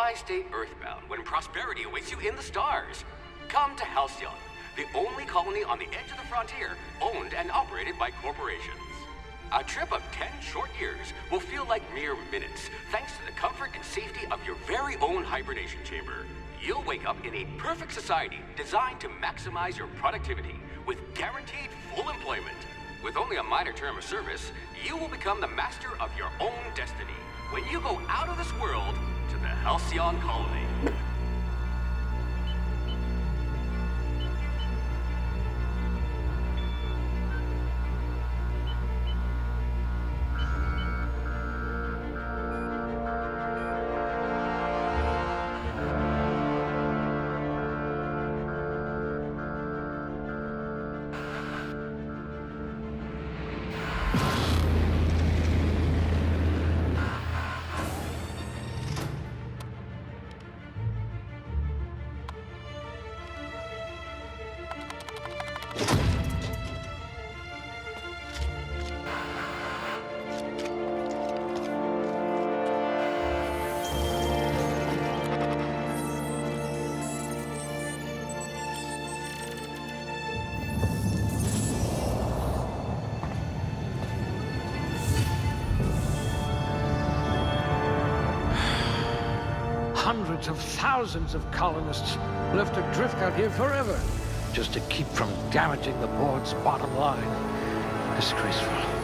Why stay earthbound when prosperity awaits you in the stars? Come to Halcyon, the only colony on the edge of the frontier, owned and operated by corporations. A trip of 10 short years will feel like mere minutes, thanks to the comfort and safety of your very own hibernation chamber. You'll wake up in a perfect society designed to maximize your productivity, with guaranteed full employment. With only a minor term of service, you will become the master of your own destiny when you go out of this world to the Halcyon colony. Hundreds of thousands of colonists left adrift out here forever, just to keep from damaging the board's bottom line. Disgraceful.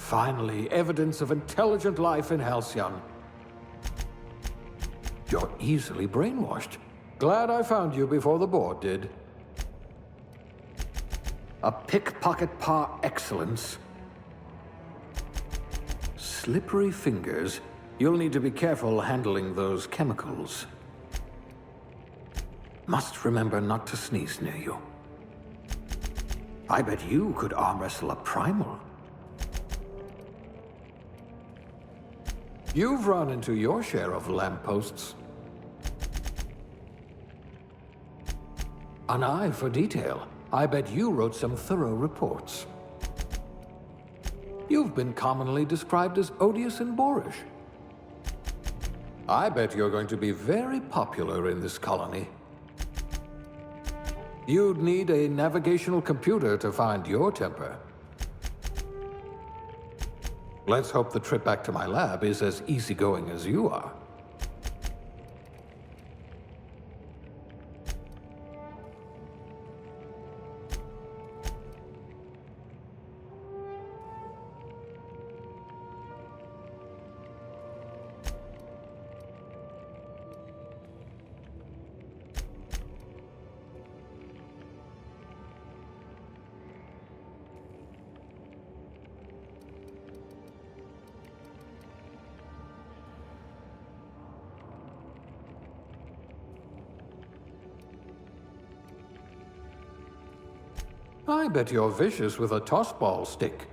Finally, evidence of intelligent life in Halcyon. You're easily brainwashed. Glad I found you before the board did. A pickpocket par excellence. Slippery fingers. You'll need to be careful handling those chemicals. Must remember not to sneeze near you. I bet you could arm wrestle a primal. You've run into your share of lampposts. An eye for detail. I bet you wrote some thorough reports. You've been commonly described as odious and boorish. I bet you're going to be very popular in this colony. You'd need a navigational computer to find your temper. Let's hope the trip back to my lab is as easygoing as you are. I bet you're vicious with a tossball stick.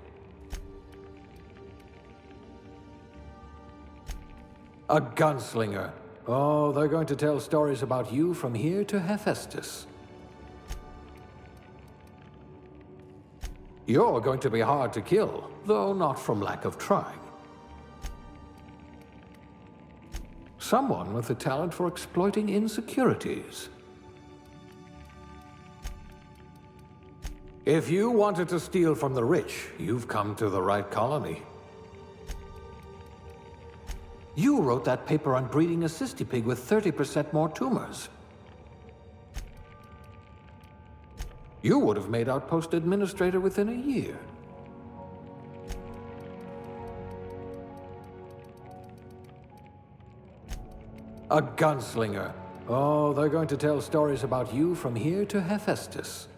A gunslinger. Oh, they're going to tell stories about you from here to Hephaestus. You're going to be hard to kill, though not from lack of trying. Someone with the talent for exploiting insecurities. If you wanted to steal from the rich, you've come to the right colony. You wrote that paper on breeding a cystipig with 30% more tumors. You would have made Outpost Administrator within a year. A gunslinger. Oh, they're going to tell stories about you from here to Hephaestus.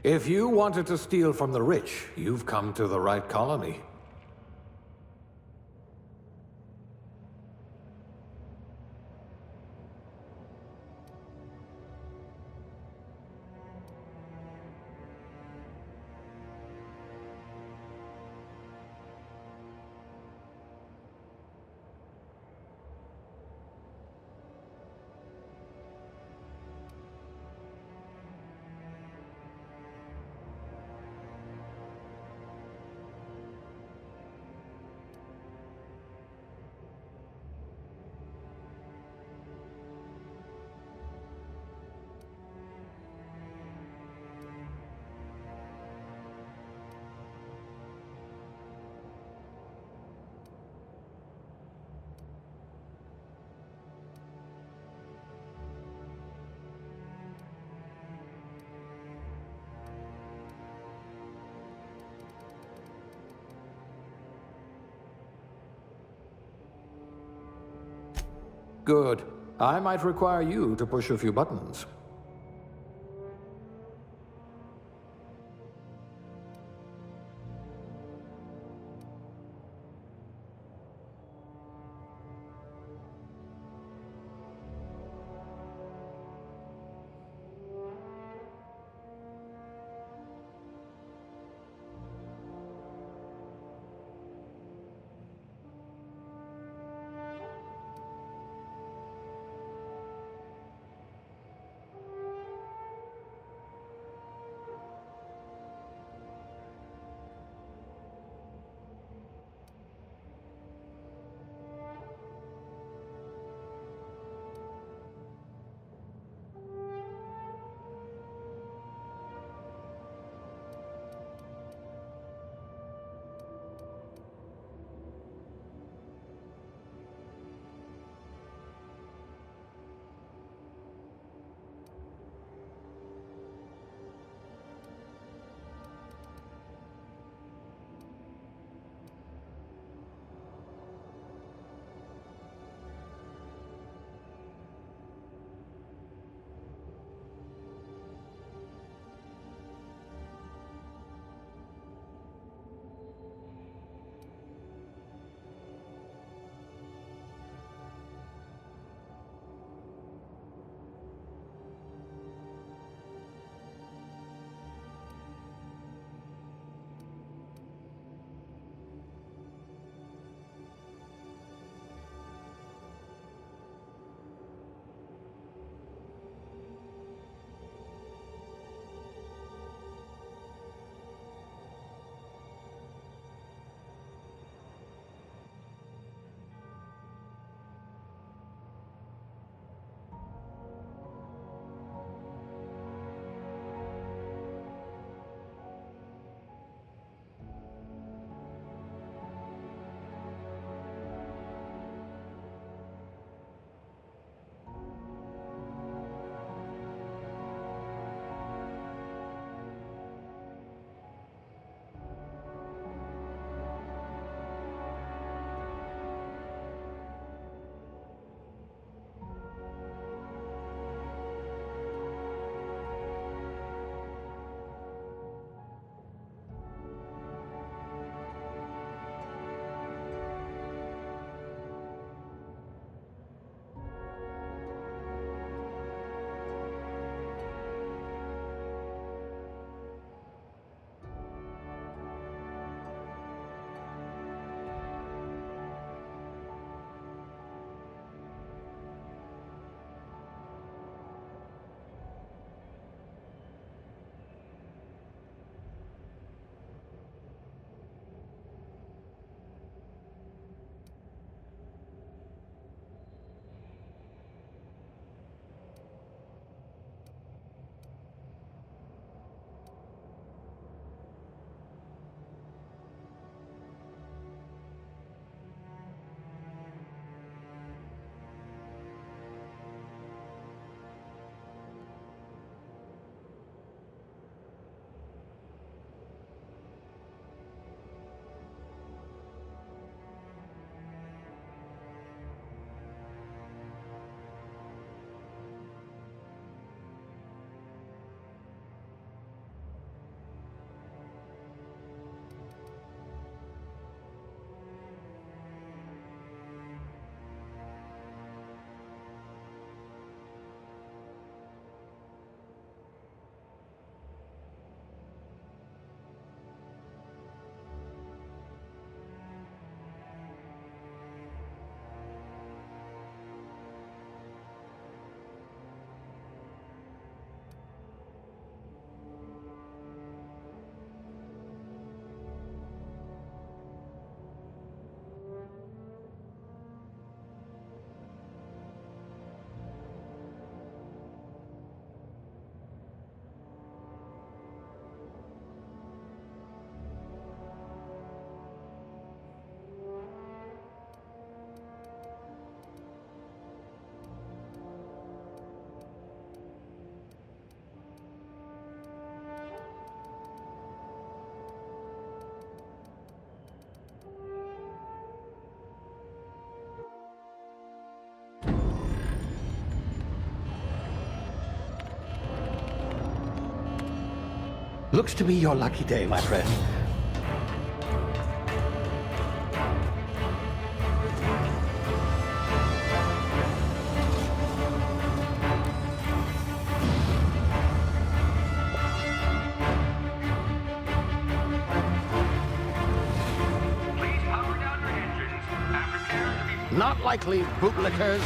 If you wanted to steal from the rich, you've come to the right colony. Good. I might require you to push a few buttons. Looks to be your lucky day, my friend. Please power down your engines and prepare to be... Not likely, bootlickers.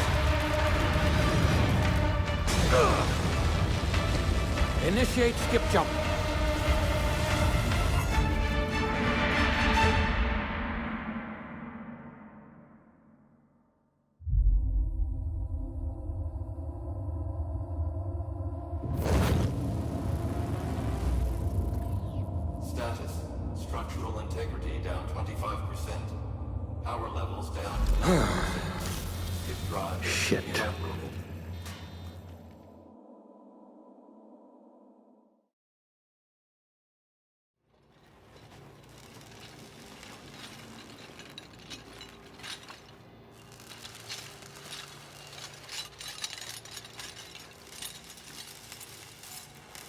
Initiate skip jump. Status. Structural integrity down 25%. Power levels down to 90%. If drive Shit. evaporated.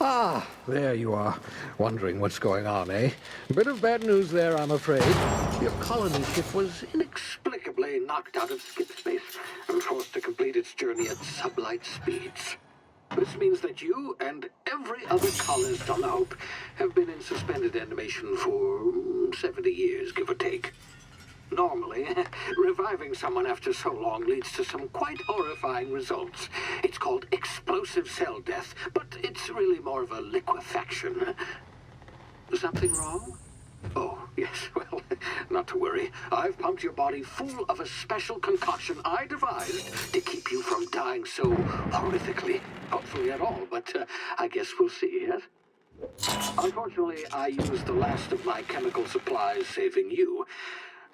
Ah, there you are. Wondering what's going on, eh? Bit of bad news there, I'm afraid. Your colony ship was inexplicably knocked out of skip space and forced to complete its journey at sublight speeds. This means that you and every other colonist on the Hope have been in suspended animation for 70 years, give or take. Normally, reviving someone after so long leads to some quite horrifying results. It's called explosive cell death, but it's really more of a liquefaction. Something wrong? Oh, yes, well, not to worry. I've pumped your body full of a special concoction I devised to keep you from dying so horrifically. Hopefully at all, but I guess we'll see, yes? Unfortunately, I used the last of my chemical supplies saving you.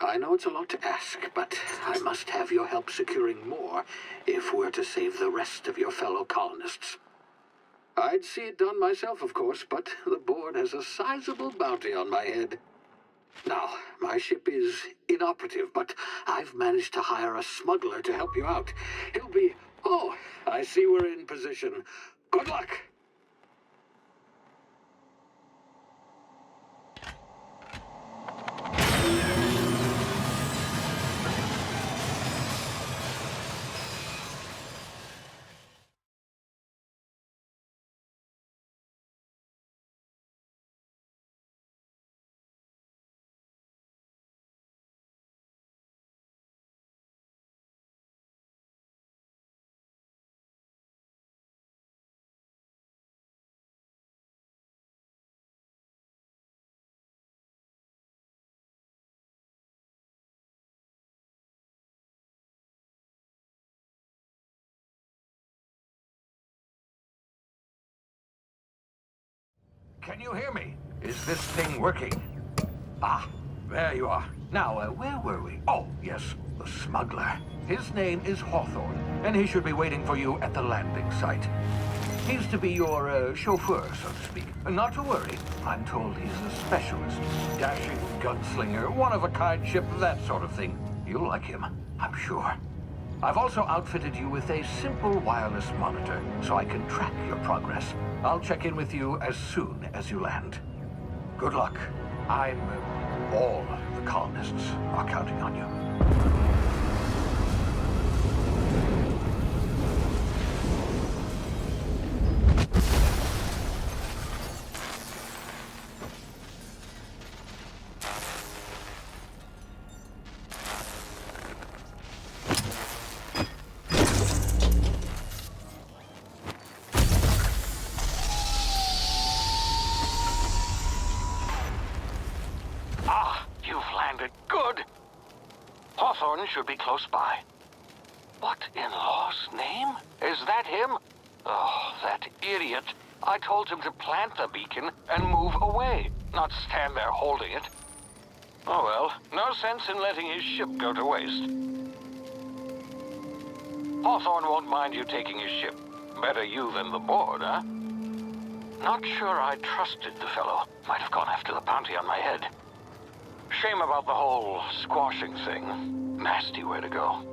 I know it's a lot to ask, but I must have your help securing more if we're to save the rest of your fellow colonists. I'd see it done myself, of course, but the board has a sizable bounty on my head. Now, my ship is inoperative, but I've managed to hire a smuggler to help you out. He'll be... Oh, I see we're in position. Good luck! Can you hear me? Is this thing working? Ah, there you are. Now, where were we? Oh, yes, the smuggler. His name is Hawthorne, and he should be waiting for you at the landing site. He's to be your chauffeur, so to speak. Not to worry. I'm told he's a specialist. Dashing gunslinger, one-of-a-kind ship, that sort of thing. You'll like him, I'm sure. I've also outfitted you with a simple wireless monitor, so I can track your progress. I'll check in with you as soon as you land. Good luck. All the colonists are counting on you. Hawthorne should be close by. What in law's name? Is that him? Oh, that idiot. I told him to plant the beacon and move away, not stand there holding it. Oh well, no sense in letting his ship go to waste. Hawthorne won't mind you taking his ship. Better you than the board, huh? Not sure I trusted the fellow. Might have gone after the bounty on my head. Shame about the whole squashing thing. Nasty way to go.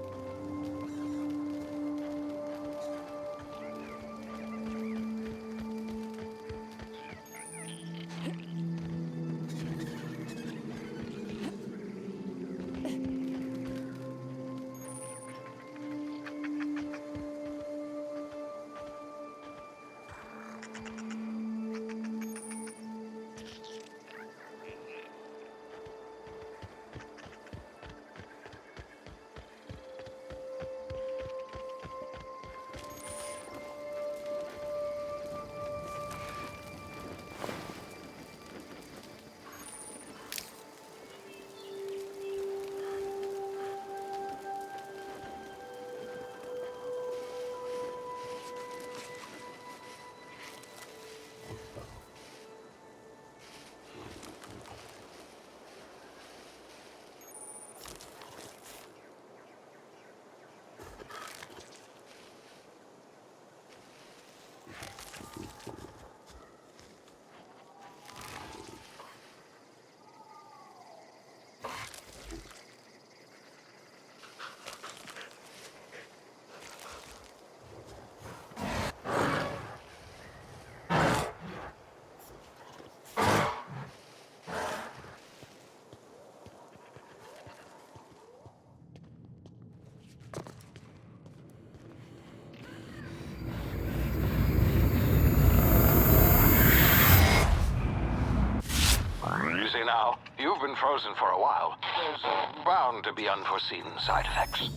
now. You've been frozen for a while. There's bound to be unforeseen side effects.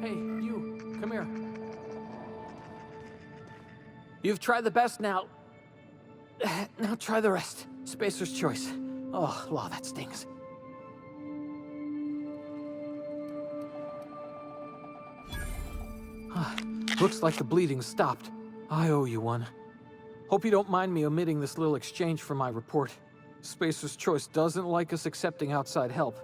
Hey, you, come here. You've tried the best now. Now try the rest. Spacer's choice. Oh, wow, that stings. Looks like the bleeding stopped. I owe you one. Hope you don't mind me omitting this little exchange for my report. Spacer's choice doesn't like us accepting outside help.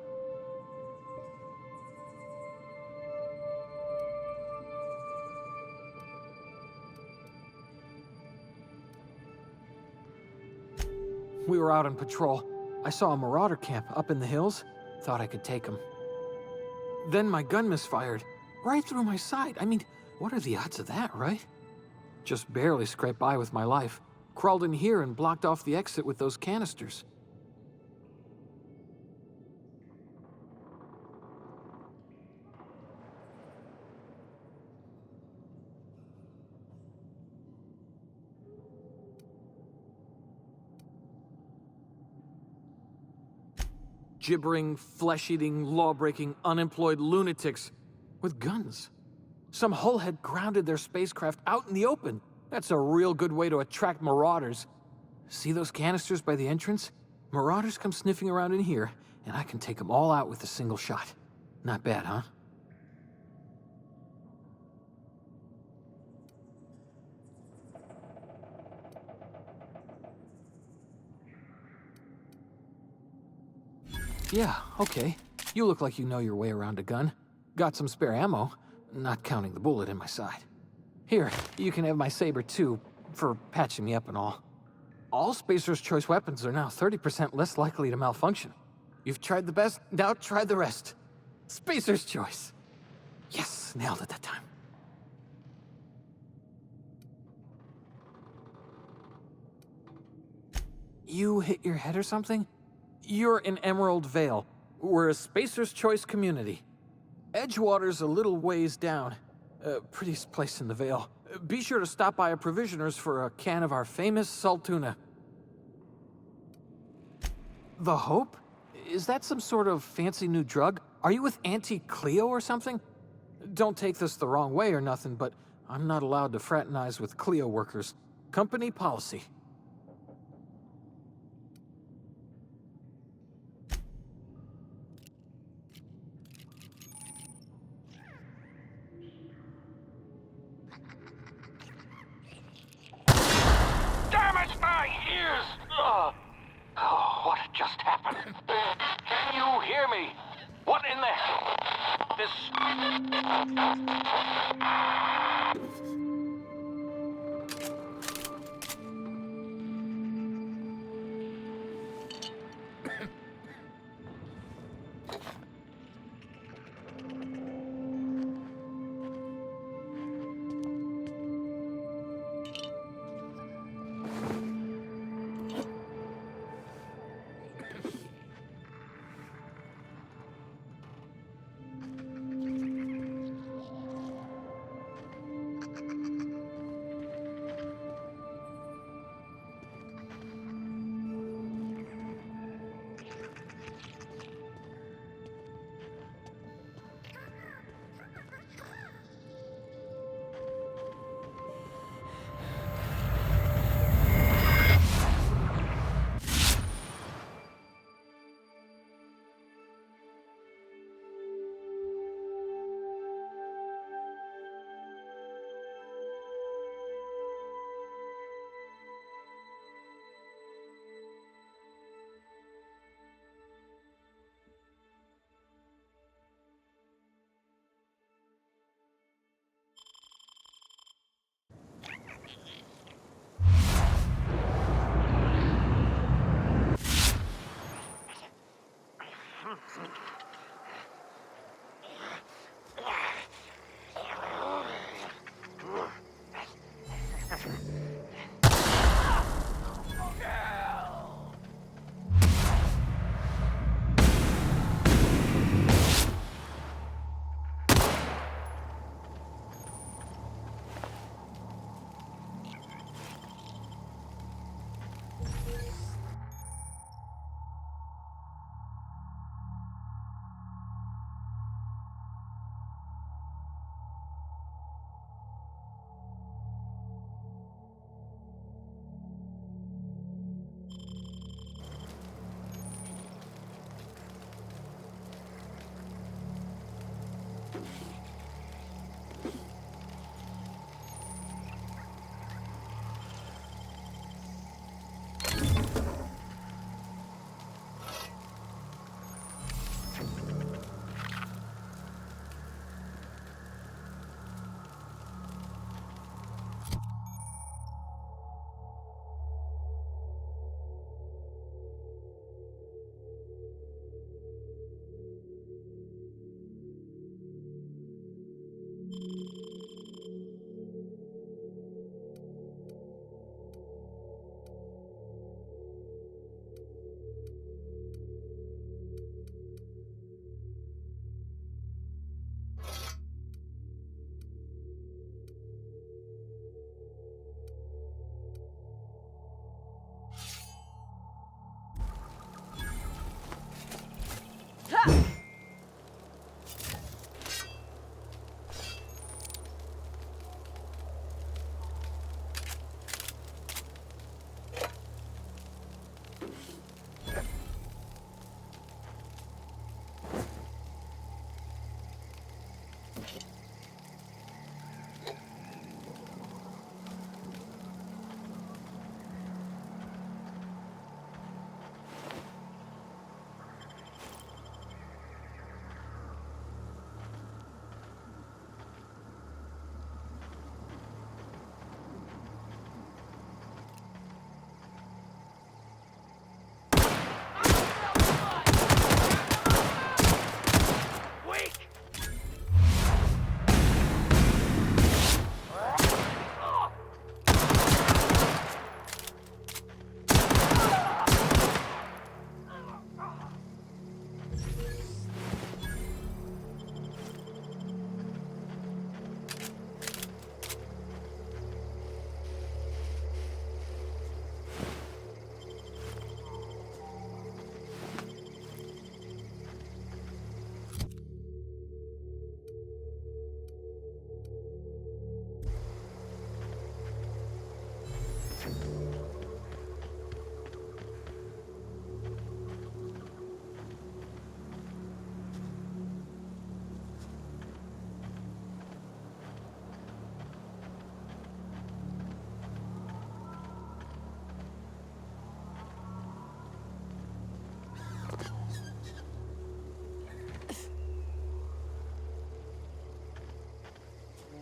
We were out on patrol. I saw a marauder camp up in the hills. Thought I could take him. Then my gun misfired. Right through my side. I mean, what are the odds of that, right? Just barely scraped by with my life. Crawled in here and blocked off the exit with those canisters. Gibbering, flesh-eating, law-breaking, unemployed lunatics with guns. Some hullhead grounded their spacecraft out in the open. That's a real good way to attract marauders. See those canisters by the entrance? Marauders come sniffing around in here, and I can take them all out with a single shot. Not bad, huh? Yeah, okay. You look like you know your way around a gun. Got some spare ammo, not counting the bullet in my side. Here, you can have my saber too, for patching me up and all. All Spacer's Choice weapons are now 30% less likely to malfunction. You've tried the best, now try the rest. Spacer's Choice. Yes, nailed it that time. You hit your head or something? You're in Emerald Vale. We're a Spacer's Choice community. Edgewater's a little ways down. Prettiest place in the Vale. Be sure to stop by a provisioner's for a can of our famous Saltuna. The Hope? Is that some sort of fancy new drug? Are you with Auntie Cleo or something? Don't take this the wrong way or nothing, but I'm not allowed to fraternize with Cleo workers. Company policy. What just happened? Can you hear me? What in the hell?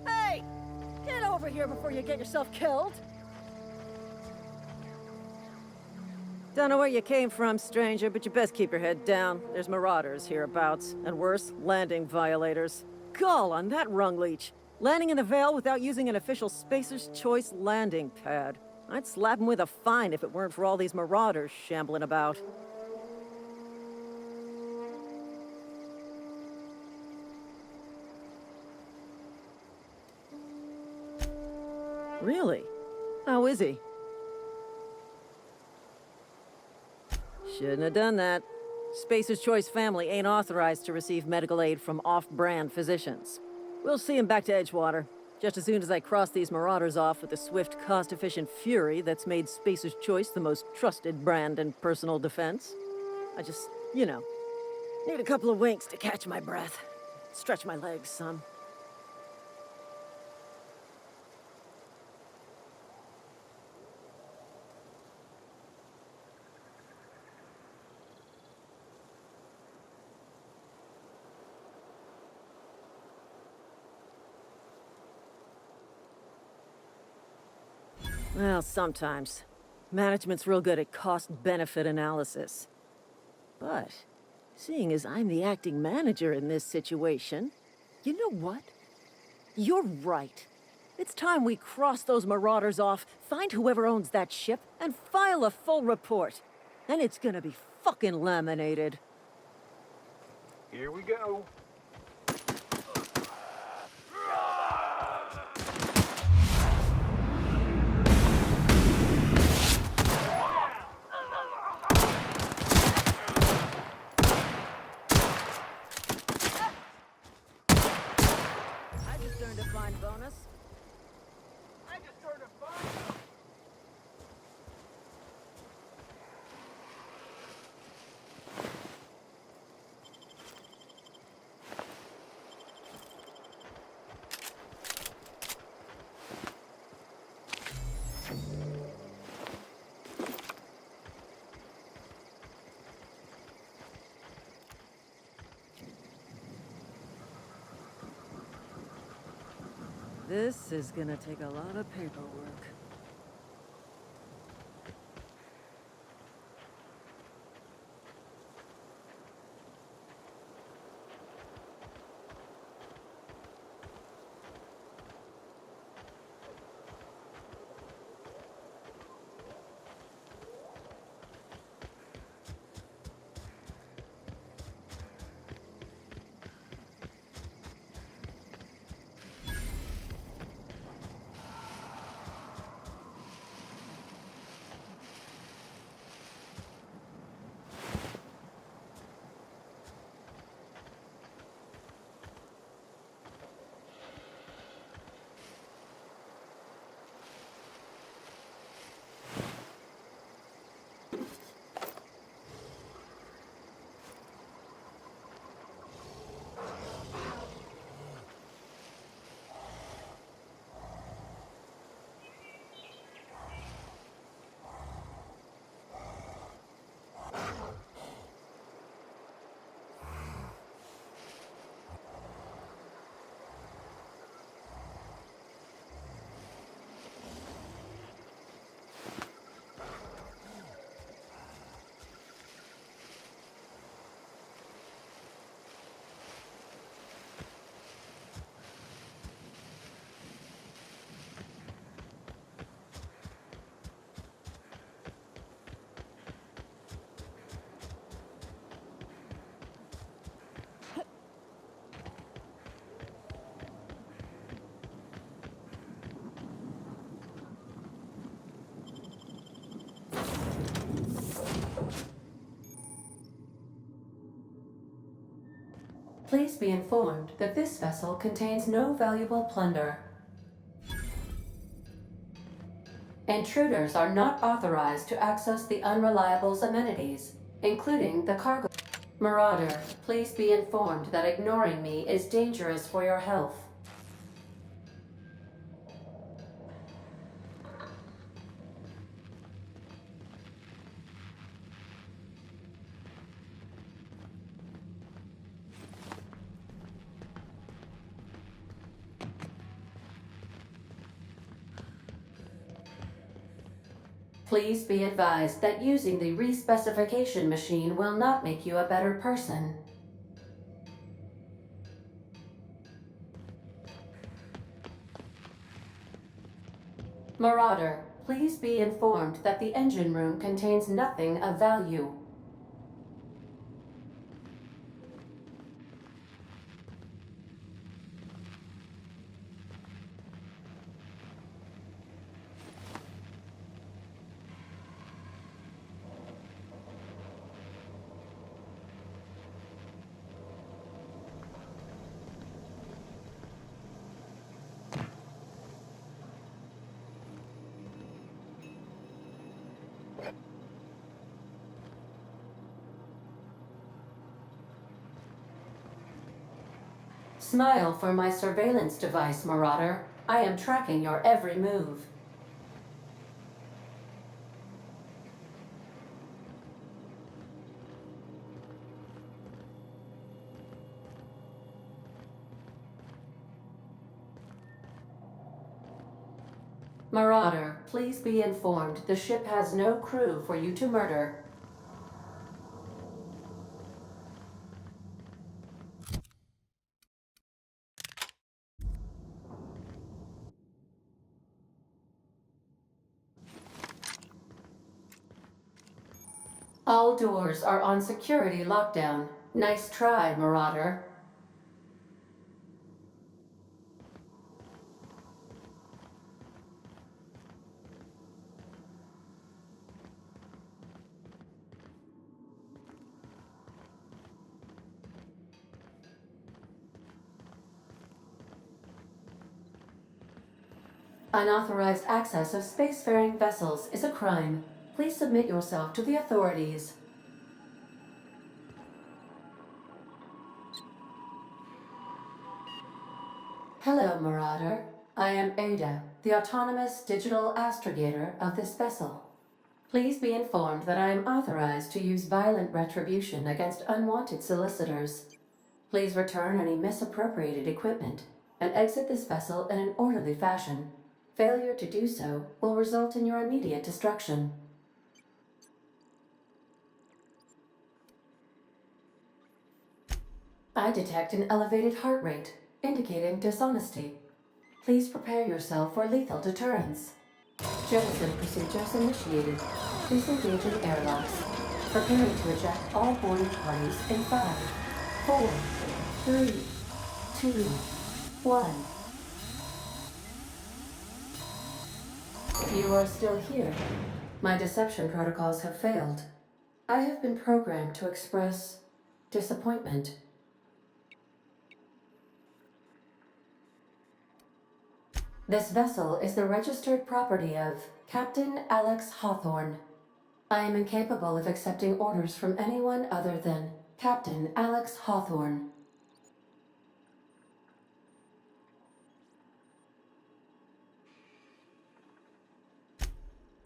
Hey! Get over here before you get yourself killed! Don't know where you came from, stranger, but you best keep your head down. There's marauders hereabouts, and worse, landing violators. Gall on that rung leech! Landing in the Vale without using an official Spacer's Choice landing pad. I'd slap him with a fine if it weren't for all these marauders shambling about. Really? How is he? Shouldn't have done that. Spacer's Choice family ain't authorized to receive medical aid from off-brand physicians. We'll see him back to Edgewater, just as soon as I cross these marauders off with the swift, cost-efficient fury that's made Spacer's Choice the most trusted brand in personal defense. I just, need a couple of winks to catch my breath. Stretch my legs some. Well, sometimes. Management's real good at cost-benefit analysis. But, seeing as I'm the acting manager in this situation, you know what? You're right. It's time we cross those marauders off, find whoever owns that ship, and file a full report. And it's gonna be fucking laminated. Here we go. I just earned a fine bonus. This is gonna take a lot of paperwork. be informed that this vessel contains no valuable plunder. Intruders are not authorized to access the Unreliable's amenities, including the cargo. Marauder, please be informed that ignoring me is dangerous for your health. Please be advised that using the respecification machine will not make you a better person. Marauder, please be informed that the engine room contains nothing of value. Smile for my surveillance device, Marauder. I am tracking your every move. Marauder, please be informed the ship has no crew for you to murder. All doors are on security lockdown. Nice try, Marauder. Unauthorized access of spacefaring vessels is a crime. Please submit yourself to the authorities. Hello, Marauder. I am Ada, the autonomous digital astrogator of this vessel. Please be informed that I am authorized to use violent retribution against unwanted solicitors. Please return any misappropriated equipment and exit this vessel in an orderly fashion. Failure to do so will result in your immediate destruction. I detect an elevated heart rate, indicating dishonesty. Please prepare yourself for lethal deterrence. Jettison procedures initiated. Please engage in airlocks. Preparing to eject all boarding parties in 5, 4, 3, 2, 1. You are still here. My deception protocols have failed. I have been programmed to express disappointment. This vessel is the registered property of Captain Alex Hawthorne. I am incapable of accepting orders from anyone other than Captain Alex Hawthorne.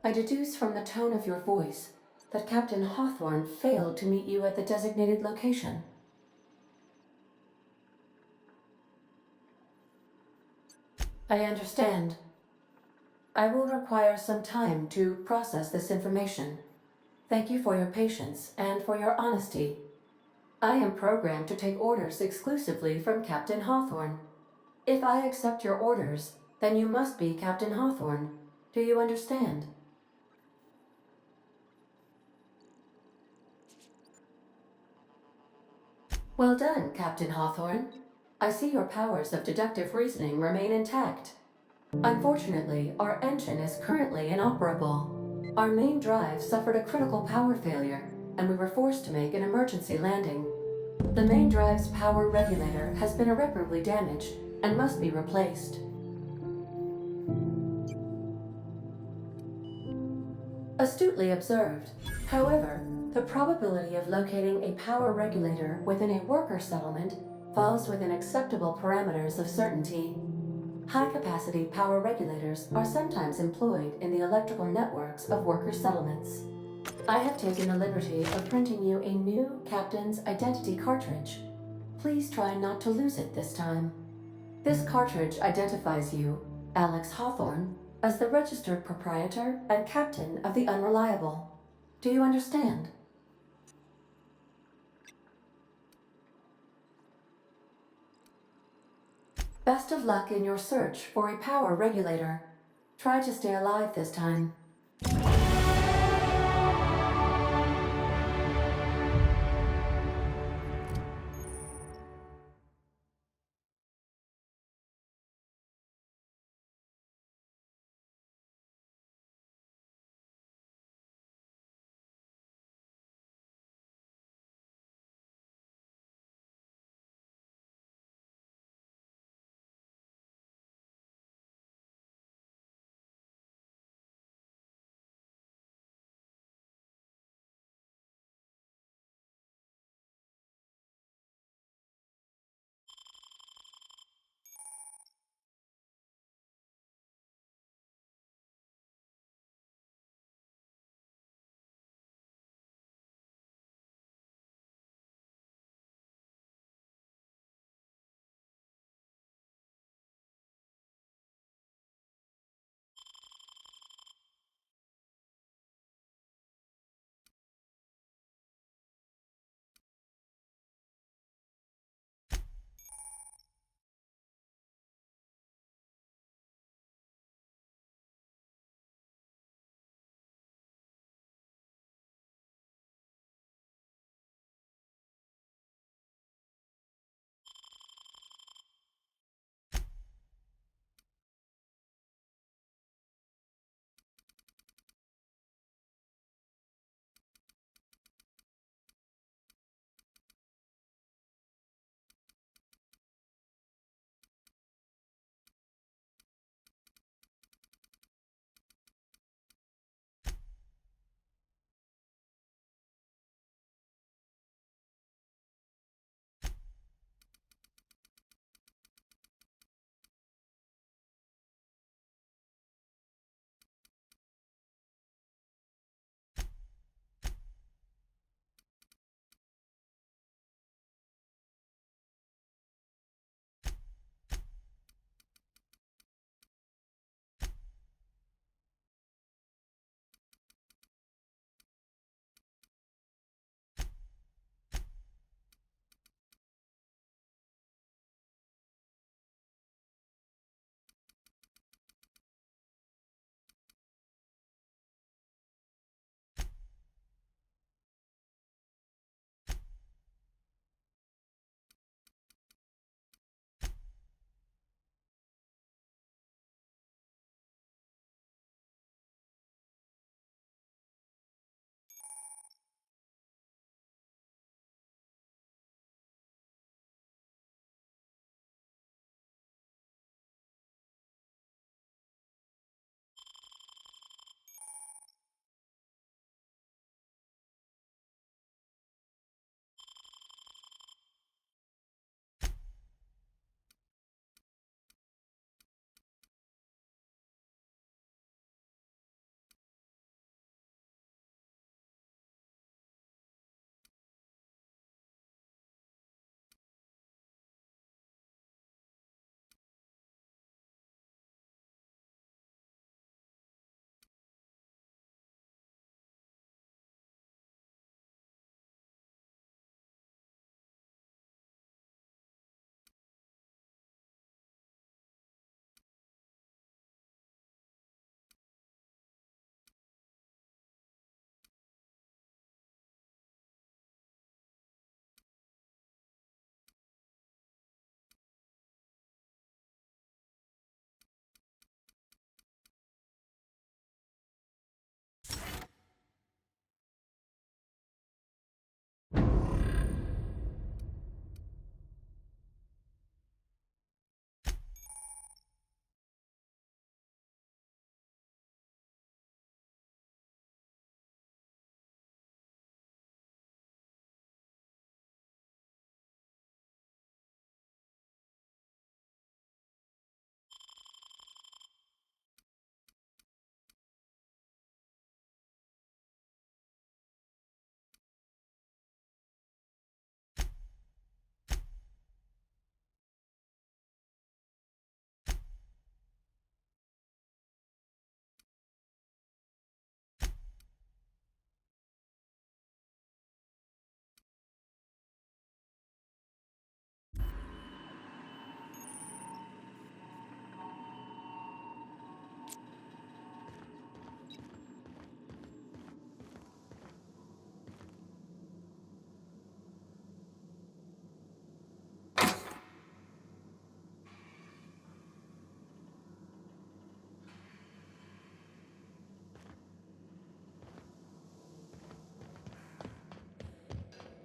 I deduce from the tone of your voice that Captain Hawthorne failed to meet you at the designated location. I understand. I will require some time to process this information. Thank you for your patience and for your honesty. I am programmed to take orders exclusively from Captain Hawthorne. If I accept your orders, then you must be Captain Hawthorne. Do you understand? Well done, Captain Hawthorne. I see your powers of deductive reasoning remain intact. Unfortunately, our engine is currently inoperable. Our main drive suffered a critical power failure, and we were forced to make an emergency landing. The main drive's power regulator has been irreparably damaged and must be replaced. Astutely observed. However, the probability of locating a power regulator within a worker settlement falls within acceptable parameters of certainty. High-capacity power regulators are sometimes employed in the electrical networks of worker settlements. I have taken the liberty of printing you a new Captain's Identity cartridge. Please try not to lose it this time. This cartridge identifies you, Alex Hawthorne, as the registered proprietor and captain of the Unreliable. Do you understand? Best of luck in your search for a power regulator. Try to stay alive this time.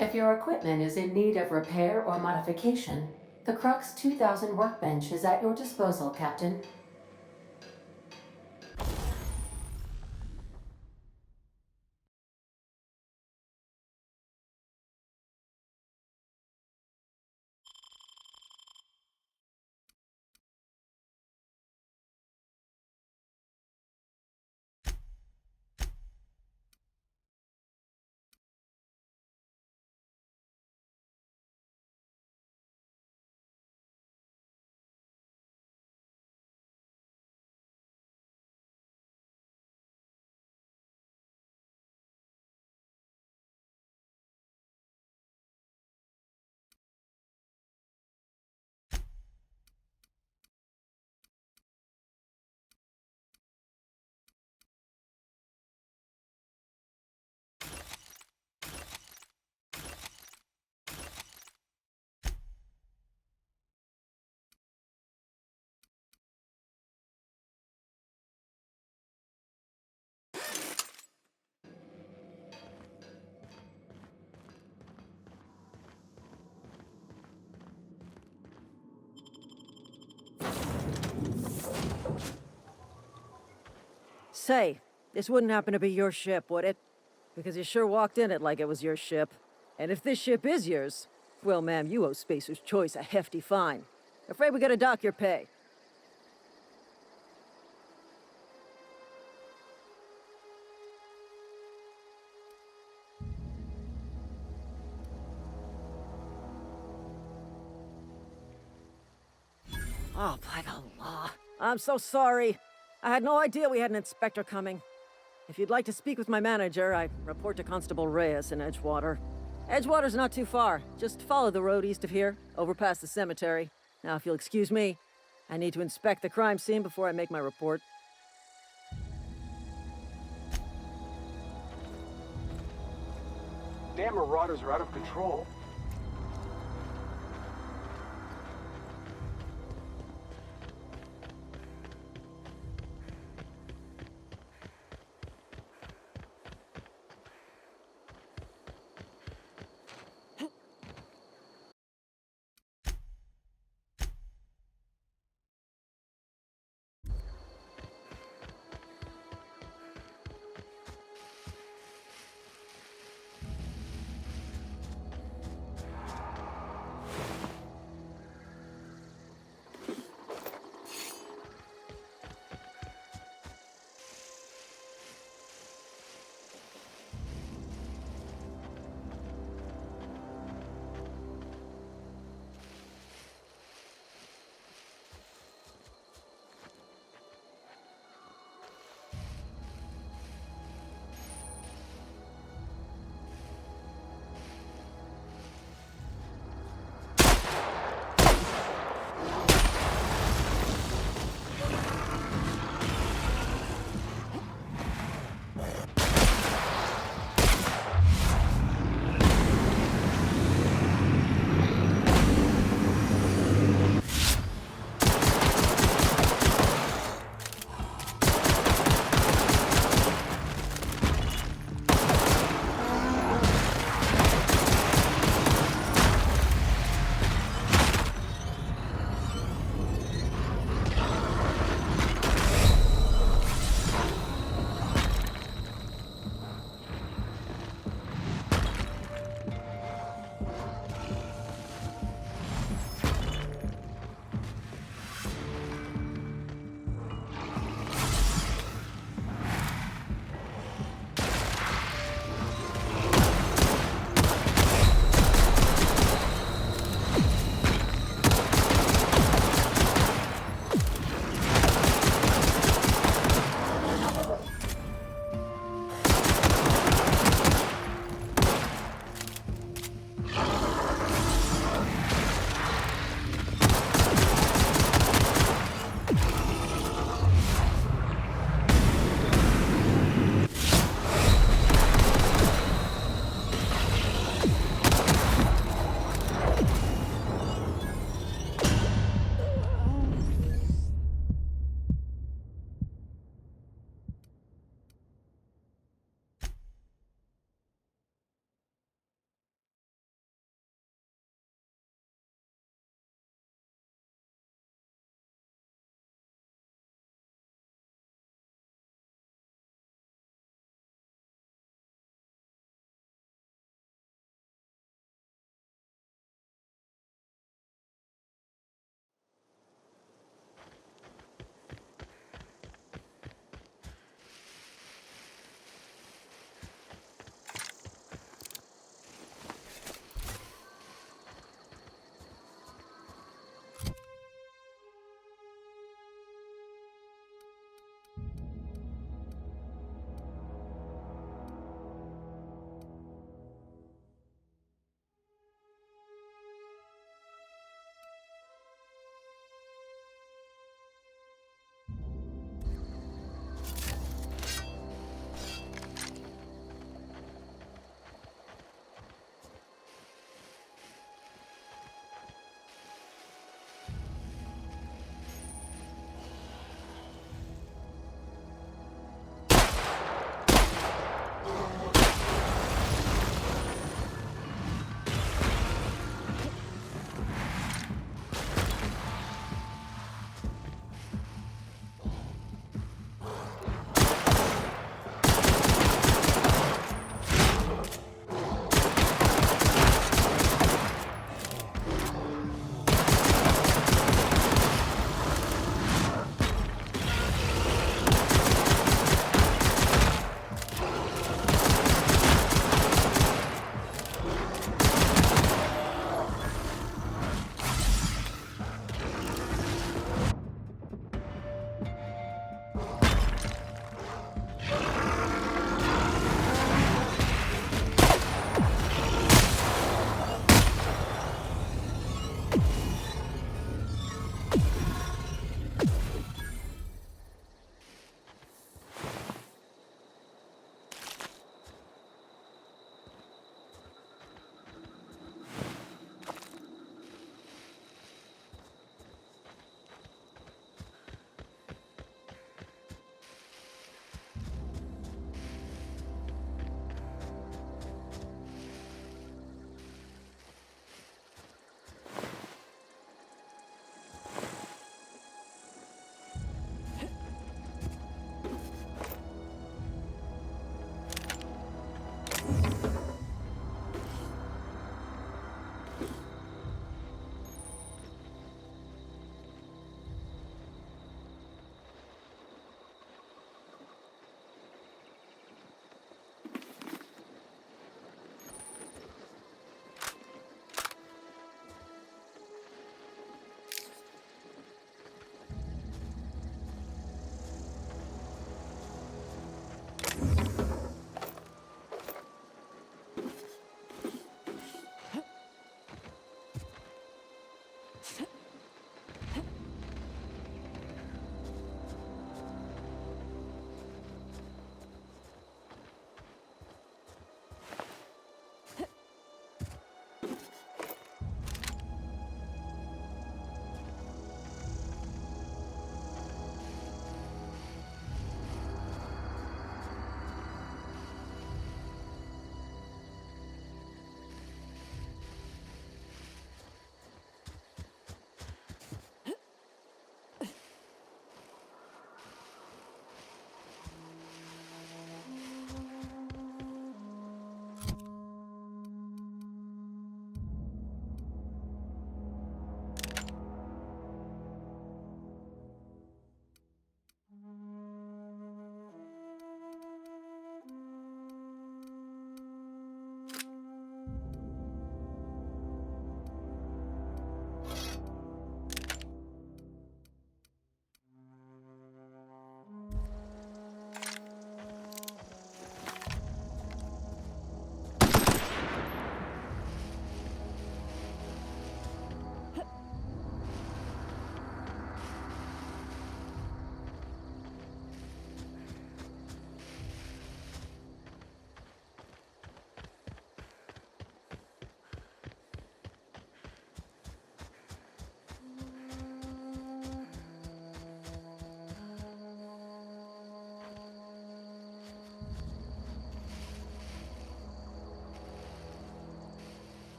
If your equipment is in need of repair or modification, the Crux 2000 workbench is at your disposal, Captain. Say, this wouldn't happen to be your ship, would it? Because you sure walked in it like it was your ship. And if this ship is yours, well, ma'am, you owe Spacer's Choice a hefty fine. Afraid we gotta dock your pay. Oh, by the law. I'm so sorry. I had no idea we had an inspector coming. If you'd like to speak with my manager, I report to Constable Reyes in Edgewater. Edgewater's not too far. Just follow the road east of here, over past the cemetery. Now, if you'll excuse me, I need to inspect the crime scene before I make my report. Damn marauders are out of control.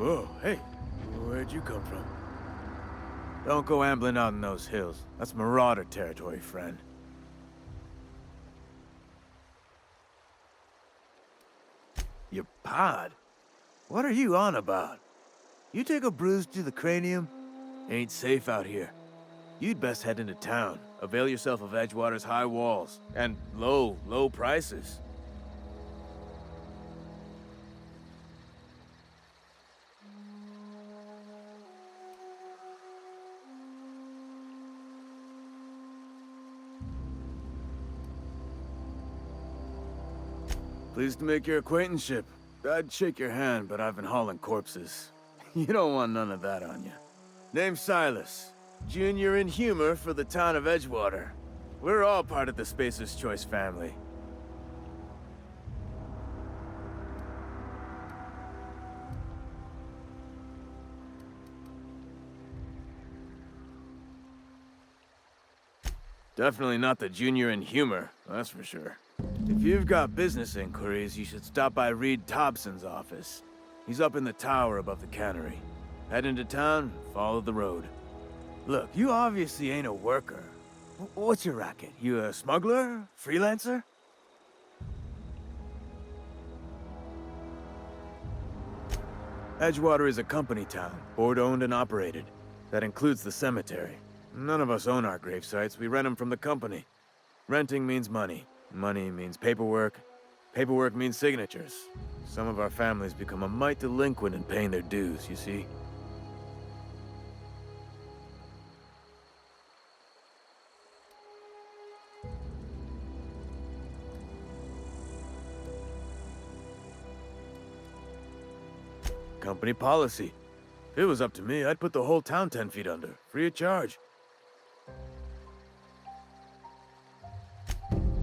Whoa, hey, where'd you come from? Don't go ambling out in those hills. That's Marauder territory, friend. Your pod? What are you on about? You take a bruise to the cranium? Ain't safe out here. You'd best head into town. Avail yourself of Edgewater's high walls. And low prices. Pleased to make your acquaintanceship. I'd shake your hand, but I've been hauling corpses. You don't want none of that on you. Name's Silas. Junior in humor for the town of Edgewater. We're all part of the Spacer's Choice family. Definitely not the junior in humor, that's for sure. If you've got business inquiries, you should stop by Reed Thompson's office. He's up in the tower above the cannery. Head into town, follow the road. Look, you obviously ain't a worker. What's your racket? You a smuggler? Freelancer? Edgewater is a company town, board-owned and operated. That includes the cemetery. None of us own our grave sites, we rent them from the company. Renting means money. Money means paperwork. Paperwork means signatures. Some of our families become a mite delinquent in paying their dues, you see? Company policy. If it was up to me, I'd put the whole town 10 feet under, free of charge.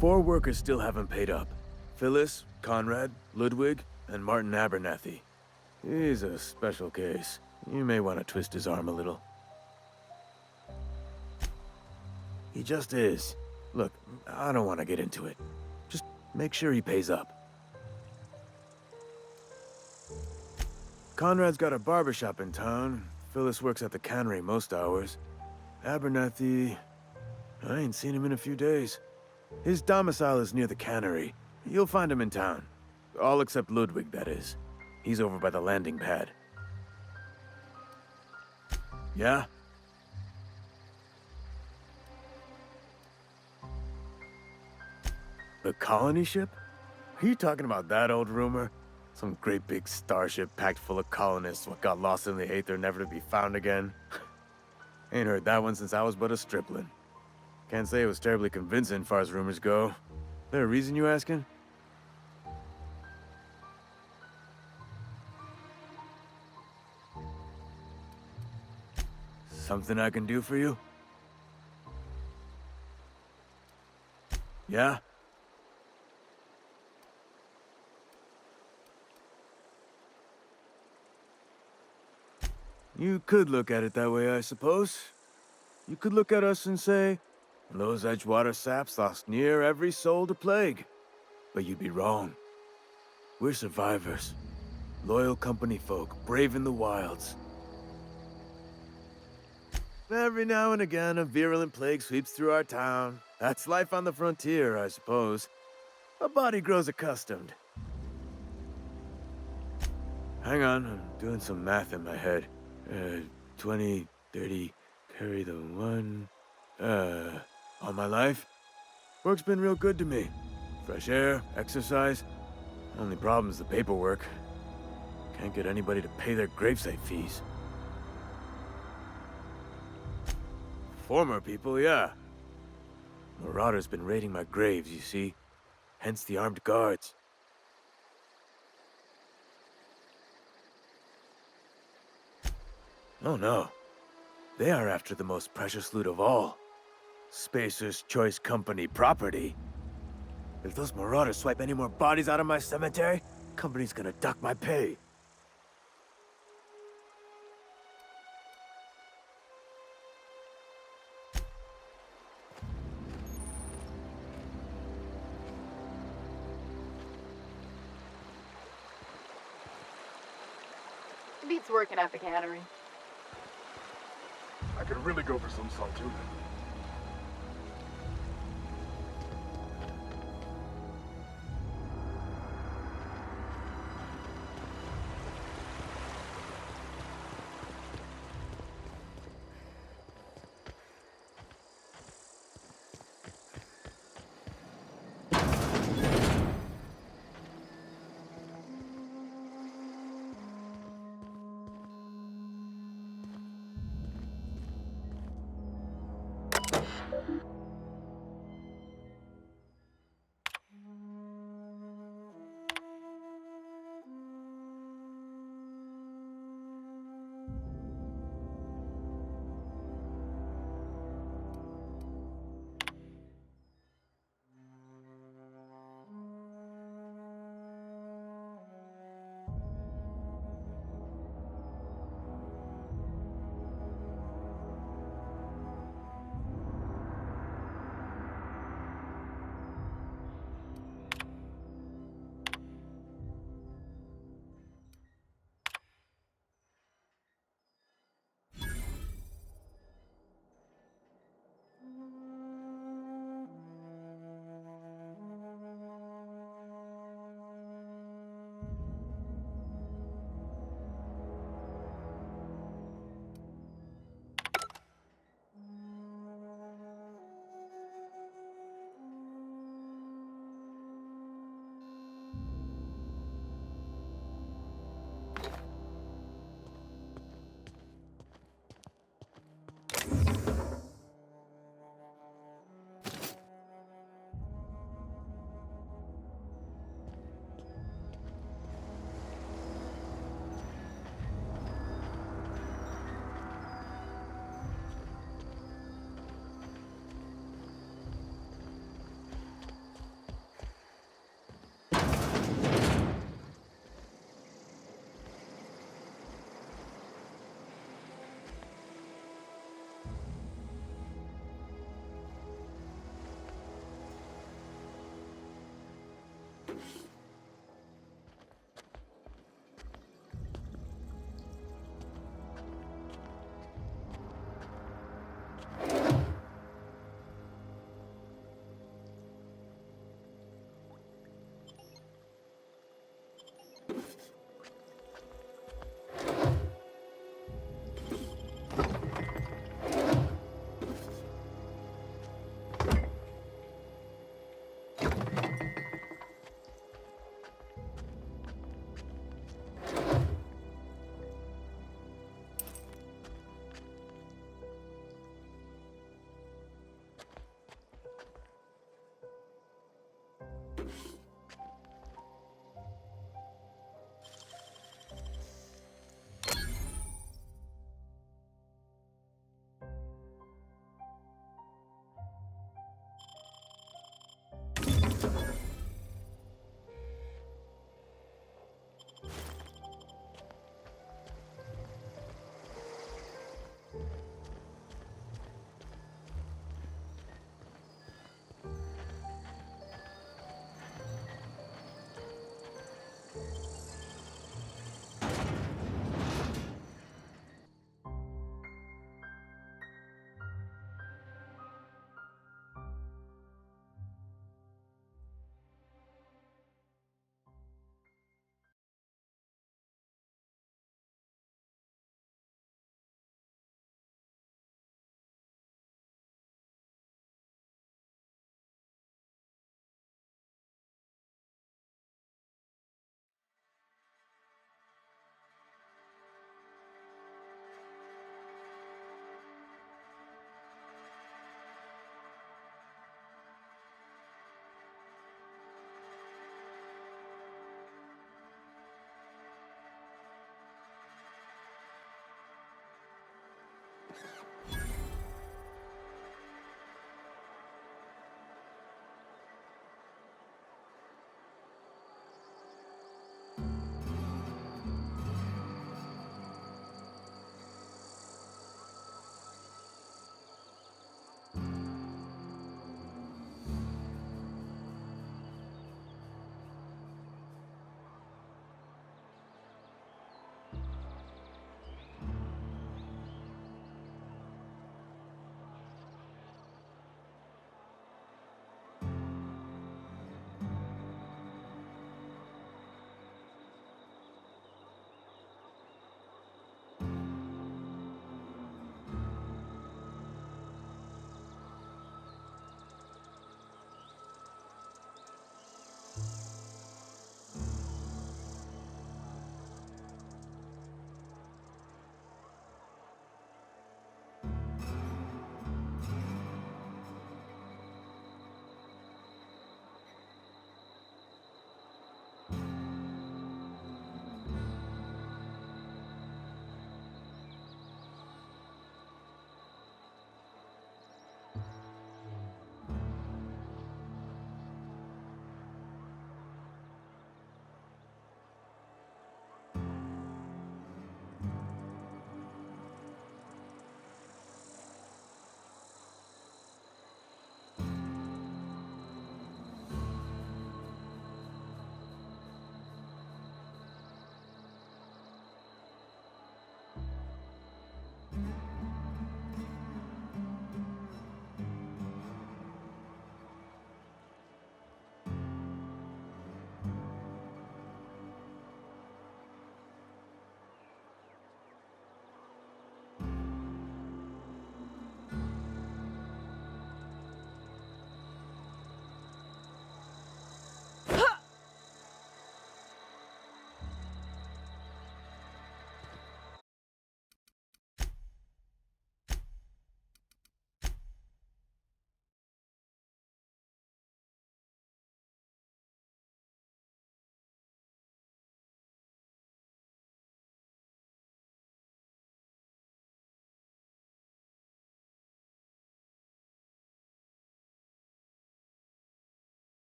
4 workers still haven't paid up. Phyllis, Conrad, Ludwig, and Martin Abernathy. He's a special case. You may want to twist his arm a little. He just is. Look, I don't want to get into it. Just make sure he pays up. Conrad's got a barbershop in town. Phyllis works at the cannery most hours. Abernathy... I ain't seen him in a few days. His domicile is near the cannery. You'll find him in town. All except Ludwig, that is. He's over by the landing pad. Yeah? The colony ship? Are you talking about that old rumor? Some great big starship packed full of colonists what got lost in the Aether never to be found again? Ain't heard that one since I was but a stripling. Can't say it was terribly convincing, far as rumors go. There a reason you asking? Something I can do for you? Yeah? You could look at it that way, I suppose. You could look at us and say, those Edgewater saps lost near every soul to plague. But you'd be wrong. We're survivors. Loyal company folk, brave in the wilds. Every now and again, a virulent plague sweeps through our town. That's life on the frontier, I suppose. A body grows accustomed. Hang on, I'm doing some math in my head. 20, 30, carry the 1... all my life? Work's been real good to me. Fresh air, exercise. Only problem's the paperwork. Can't get anybody to pay their gravesite fees. Former people, yeah. Marauder's been raiding my graves, you see. Hence the armed guards. Oh no. They are after the most precious loot of all. Spacer's Choice Company property. If those Marauders swipe any more bodies out of my cemetery, company's gonna duck my pay. beats working at the cannery. I could really go for some Saltuna.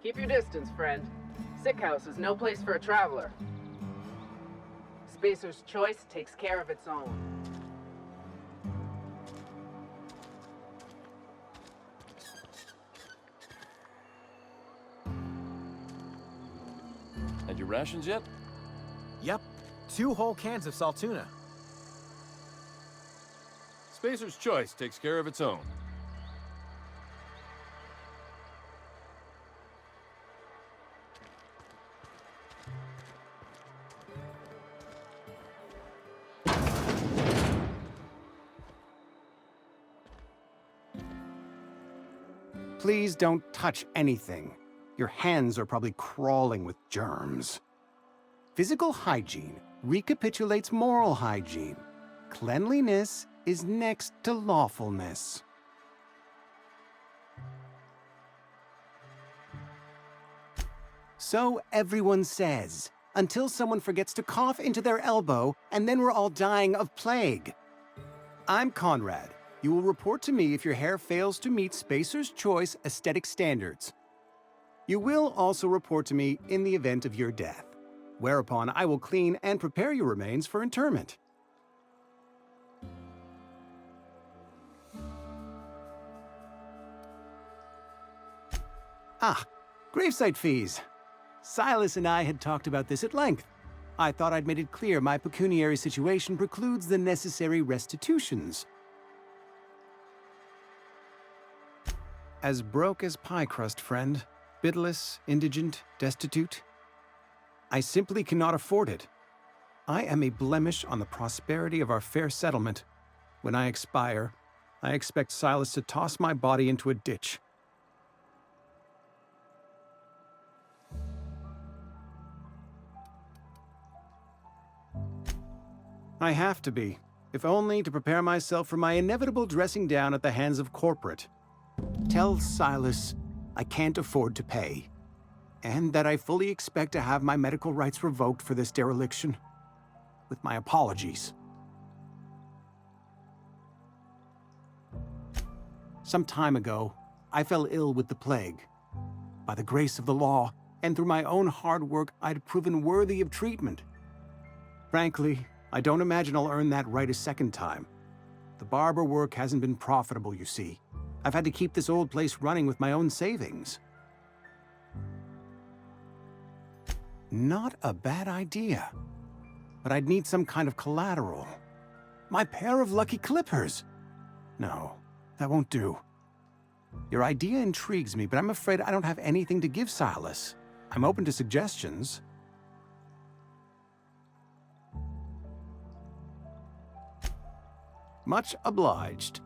Keep your distance, friend. Sick House is no place for a traveler. Spacer's Choice takes care of its own. Had your rations yet? Yep. 2 whole cans of salt tuna. Spacer's Choice takes care of its own. Please don't touch anything. Your hands are probably crawling with germs. Physical hygiene recapitulates moral hygiene. Cleanliness is next to lawfulness. So everyone says, until someone forgets to cough into their elbow, and then we're all dying of plague. I'm Conrad. You will report to me if your hair fails to meet Spacer's Choice aesthetic standards. You will also report to me in the event of your death, whereupon I will clean and prepare your remains for interment. Ah, gravesite fees. Silas and I had talked about this at length. I thought I'd made it clear my pecuniary situation precludes the necessary restitutions. As broke as pie crust, friend. Bidless, indigent, destitute. I simply cannot afford it. I am a blemish on the prosperity of our fair settlement. When I expire, I expect Silas to toss my body into a ditch. I have to be, if only to prepare myself for my inevitable dressing down at the hands of corporate. Tell Silas I can't afford to pay, and that I fully expect to have my medical rights revoked for this dereliction. With my apologies. Some time ago, I fell ill with the plague. By the grace of the law, and through my own hard work, I'd proven worthy of treatment. Frankly, I don't imagine I'll earn that right a second time. The barber work hasn't been profitable, you see. I've had to keep this old place running with my own savings. Not a bad idea. But I'd need some kind of collateral. My pair of lucky clippers! No, that won't do. Your idea intrigues me, but I'm afraid I don't have anything to give Silas. I'm open to suggestions. Much obliged.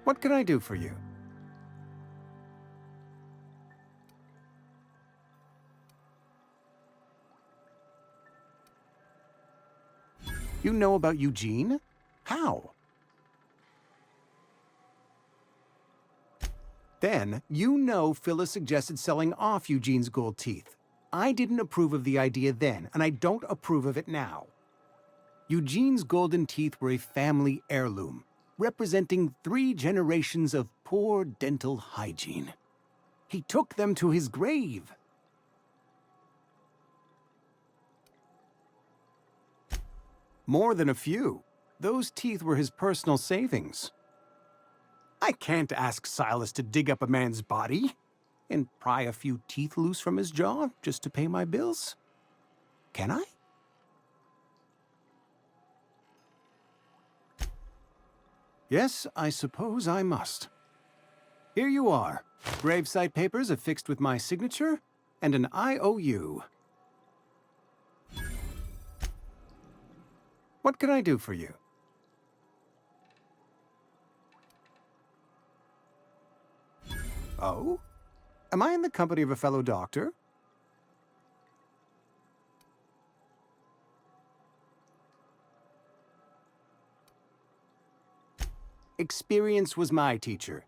What can I do for you? You know about Eugene? How? Then, you know Phyllis suggested selling off Eugene's gold teeth. I didn't approve of the idea then, and I don't approve of it now. Eugene's golden teeth were a family heirloom, representing 3 generations of poor dental hygiene. He took them to his grave. More than a few. Those teeth were his personal savings. I can't ask Silas to dig up a man's body and pry a few teeth loose from his jaw just to pay my bills. Can I? Yes, I suppose I must. Here you are. Gravesite papers affixed with my signature and an IOU. What can I do for you? Oh? Am I in the company of a fellow doctor? Experience was my teacher.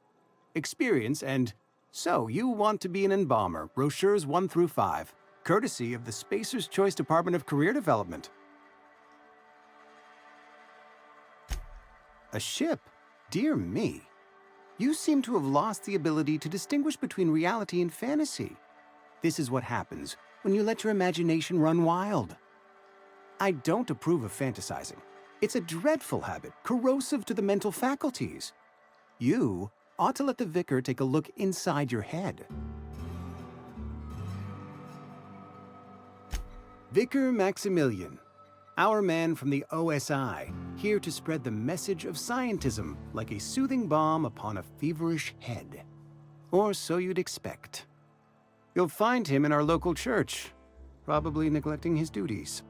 Experience and... So, you want to be an embalmer, brochures 1 through 5, courtesy of the Spacer's Choice Department of Career Development. A ship? Dear me. You seem to have lost the ability to distinguish between reality and fantasy. This is what happens when you let your imagination run wild. I don't approve of fantasizing. It's a dreadful habit, corrosive to the mental faculties. You ought to let the vicar take a look inside your head. Vicar Maximilian, our man from the OSI, here to spread the message of scientism like a soothing balm upon a feverish head. Or so you'd expect. You'll find him in our local church, probably neglecting his duties.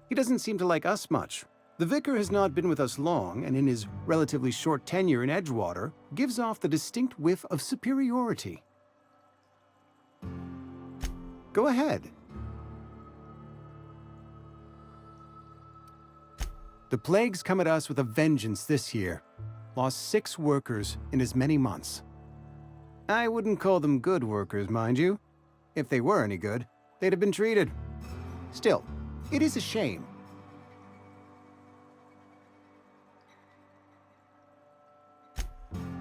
He doesn't seem to like us much. The vicar has not been with us long, and in his relatively short tenure in Edgewater, gives off the distinct whiff of superiority. Go ahead. The plague's come at us with a vengeance this year. Lost 6 workers in as many months. I wouldn't call them good workers, mind you. If they were any good, they'd have been treated. Still, it is a shame.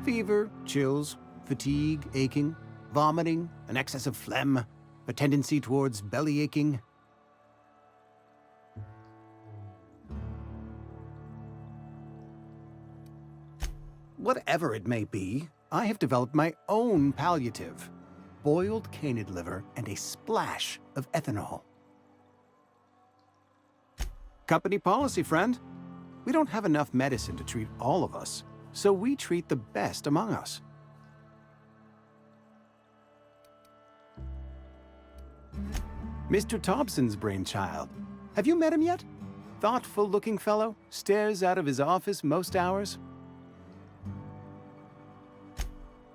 Fever, chills, fatigue, aching, vomiting, an excess of phlegm, a tendency towards belly aching. Whatever it may be, I have developed my own palliative. Boiled canid liver and a splash of ethanol. Company policy, friend. We don't have enough medicine to treat all of us, so we treat the best among us. Mr. Thompson's brainchild. Have you met him yet? Thoughtful-looking fellow, stares out of his office most hours.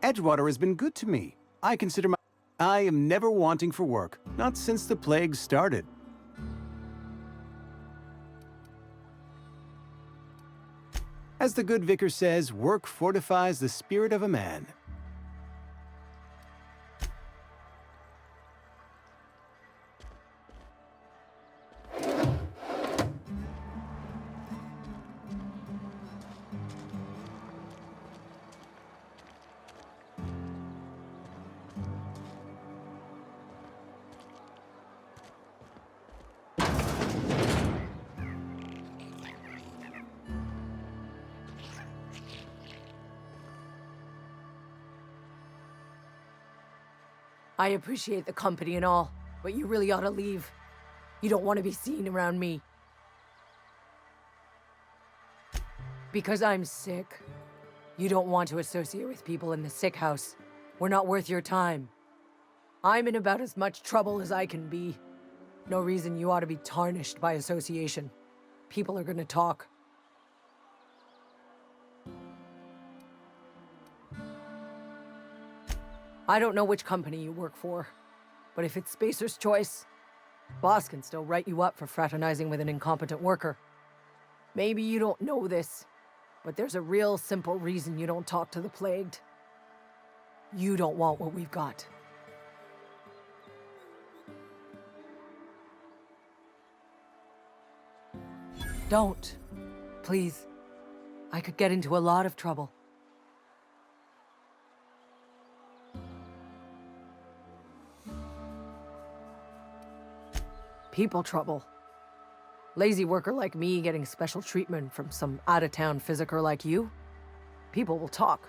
Edgewater has been good to me. I am never wanting for work, not since the plague started. As the good vicar says, work fortifies the spirit of a man. I appreciate the company and all, but you really ought to leave. You don't want to be seen around me. Because I'm sick. You don't want to associate with people in the sick house. We're not worth your time. I'm in about as much trouble as I can be. No reason you ought to be tarnished by association. People are gonna talk. I don't know which company you work for, but if it's Spacer's Choice, boss can still write you up for fraternizing with an incompetent worker. Maybe you don't know this, but there's a real simple reason you don't talk to the plagued. You don't want what we've got. Don't. Please. I could get into a lot of trouble. People trouble. Lazy worker like me getting special treatment from some out-of-town physiker like you? People will talk.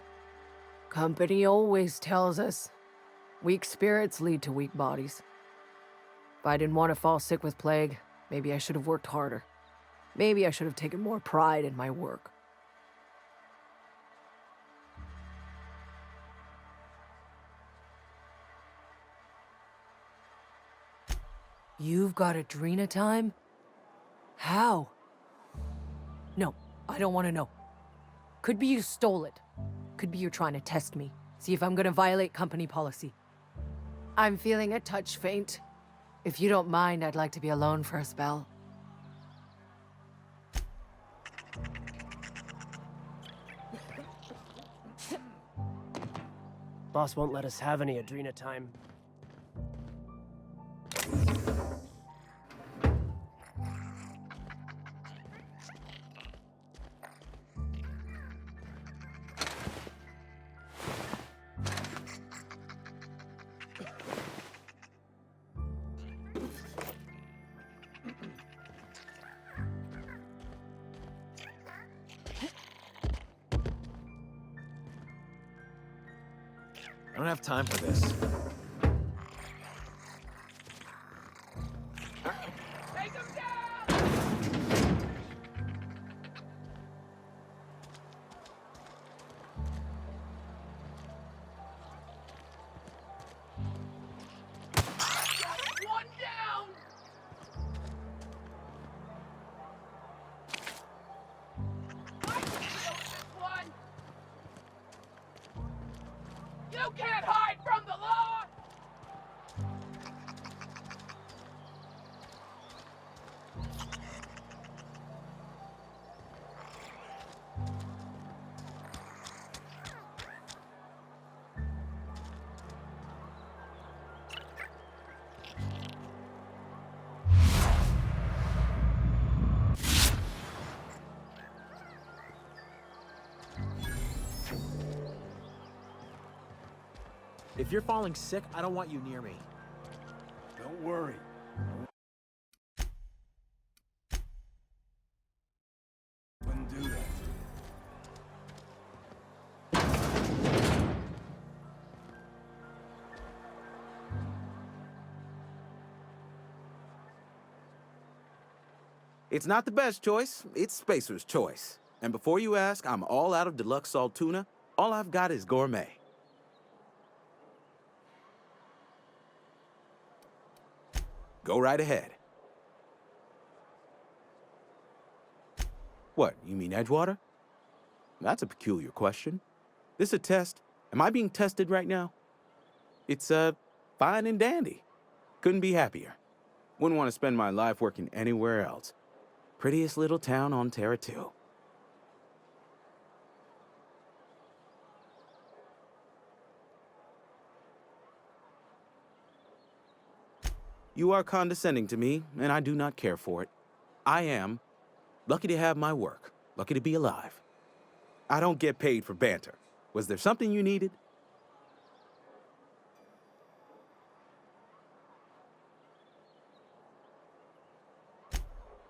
Company always tells us, weak spirits lead to weak bodies. If I didn't want to fall sick with plague, maybe I should have worked harder. Maybe I should have taken more pride in my work. You've got Adrena time? How? No, I don't want to know. Could be you stole it. Could be you're trying to test me. See if I'm gonna violate company policy. I'm feeling a touch faint. If you don't mind, I'd like to be alone for a spell. Boss won't let us have any Adrena time. I don't have time for this. Take him down! One down! I can deal with this one! You can't hide from the law! If you're falling sick, I don't want you near me. Don't worry. Wouldn't do that. It's not the best choice, it's Spacer's choice. And before you ask, I'm all out of deluxe salt tuna. All I've got is gourmet. Go right ahead. What, you mean Edgewater? That's a peculiar question. This a test? Am I being tested right now? It's, fine and dandy. Couldn't be happier. Wouldn't want to spend my life working anywhere else. Prettiest little town on Terra 2. You are condescending to me, and I do not care for it. I am lucky to have my work, lucky to be alive. I don't get paid for banter. Was there something you needed?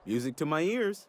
Music to my ears.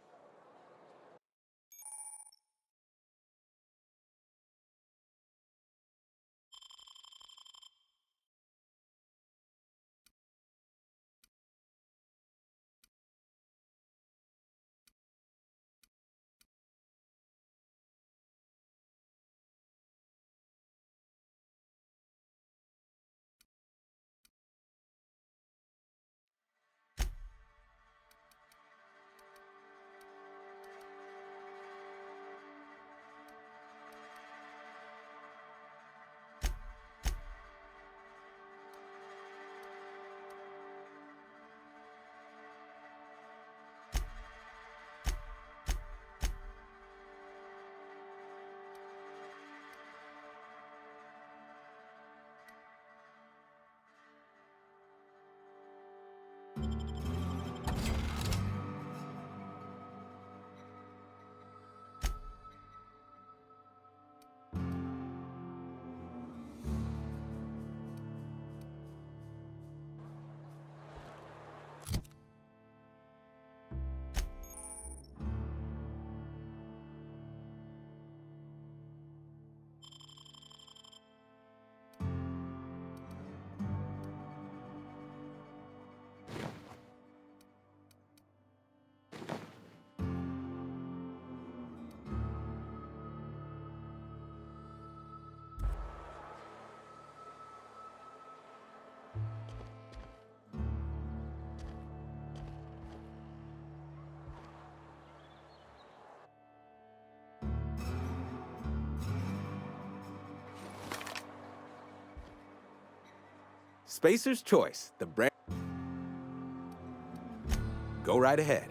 Spacer's Choice, the brand. Go right ahead.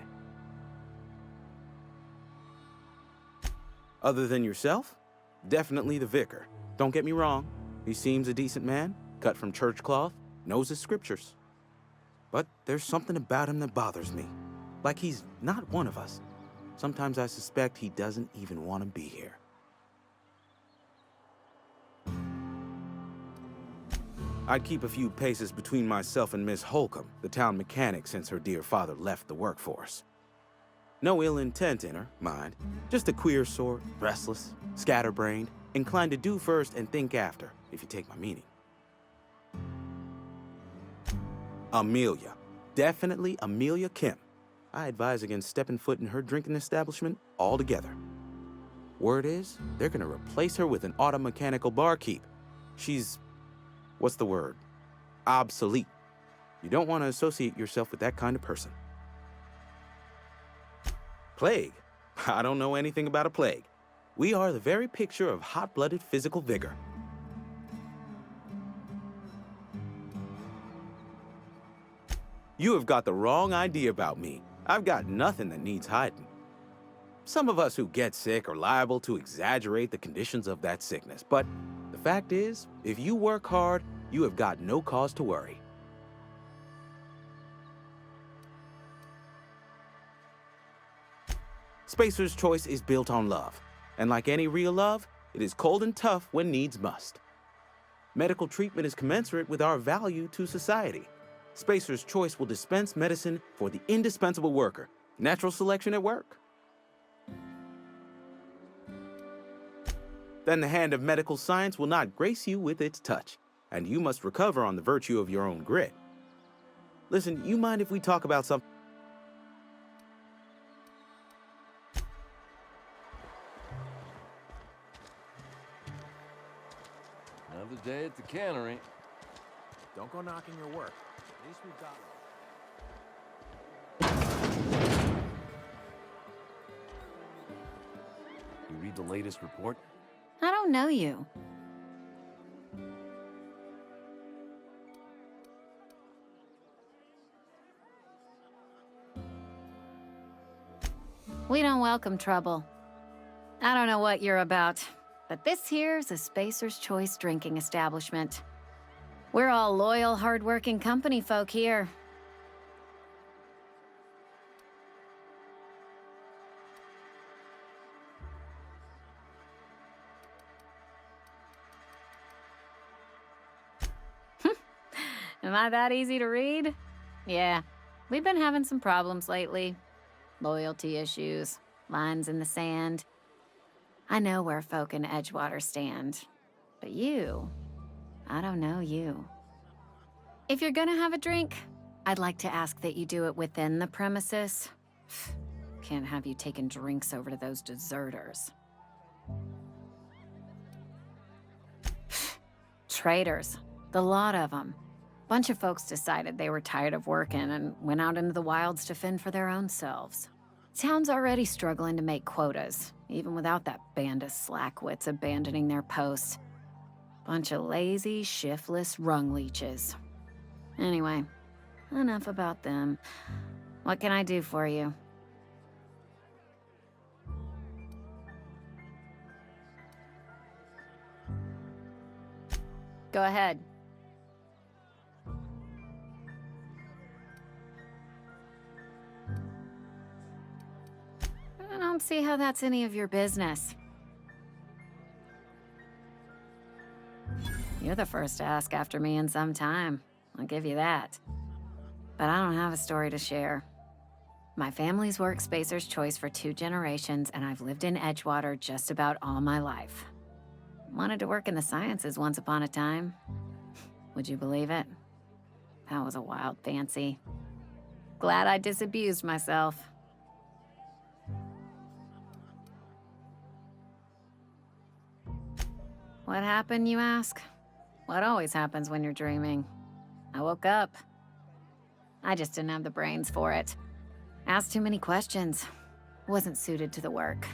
Other than yourself? Definitely the vicar. Don't get me wrong. He seems a decent man, cut from church cloth, knows his scriptures. But there's something about him that bothers me. Like he's not one of us. Sometimes I suspect he doesn't even want to be here. I'd keep a few paces between myself and Miss Holcomb, the town mechanic, since her dear father left the workforce. No ill intent in her, mind. Just a queer sort, restless, scatterbrained, inclined to do first and think after, if you take my meaning. Amelia. Definitely Amelia Kim. I advise against stepping foot in her drinking establishment altogether. Word is, they're gonna replace her with an auto-mechanical barkeep. She's, what's the word? Obsolete. You don't want to associate yourself with that kind of person. Plague? I don't know anything about a plague. We are the very picture of hot-blooded physical vigor. You have got the wrong idea about me. I've got nothing that needs hiding. Some of us who get sick are liable to exaggerate the conditions of that sickness, but the fact is, if you work hard, you have got no cause to worry. Spacer's Choice is built on love, and like any real love, it is cold and tough when needs must. Medical treatment is commensurate with our value to society. Spacer's Choice will dispense medicine for the indispensable worker. Natural selection at work. Then the hand of medical science will not grace you with its touch, and you must recover on the virtue of your own grit. Listen, you mind if we talk about something? Another day at the cannery. Don't go knocking your work. At least we've got one. You read the latest report? I don't know you. We don't welcome trouble. I don't know what you're about, but this here's a Spacer's Choice drinking establishment. We're all loyal, hard-working company folk here. Am I that easy to read? Yeah, we've been having some problems lately. Loyalty issues, lines in the sand. I know where folk in Edgewater stand, but you, I don't know you. If you're gonna have a drink, I'd like to ask that you do it within the premises. Can't have you taking drinks over to those deserters. Traitors, the lot of them. Bunch of folks decided they were tired of working and went out into the wilds to fend for their own selves. Town's already struggling to make quotas, even without that band of slackwits abandoning their posts. Bunch of lazy, shiftless rung leeches. Anyway, enough about them. What can I do for you? Go ahead. I don't see how that's any of your business. You're the first to ask after me in some time. I'll give you that. But I don't have a story to share. My family's worked Spacer's Choice for 2 generations, and I've lived in Edgewater just about all my life. Wanted to work in the sciences once upon a time. Would you believe it? That was a wild fancy. Glad I disabused myself. What happened, you ask? What always happens when you're dreaming? I woke up. I just didn't have the brains for it. Asked too many questions. Wasn't suited to the work.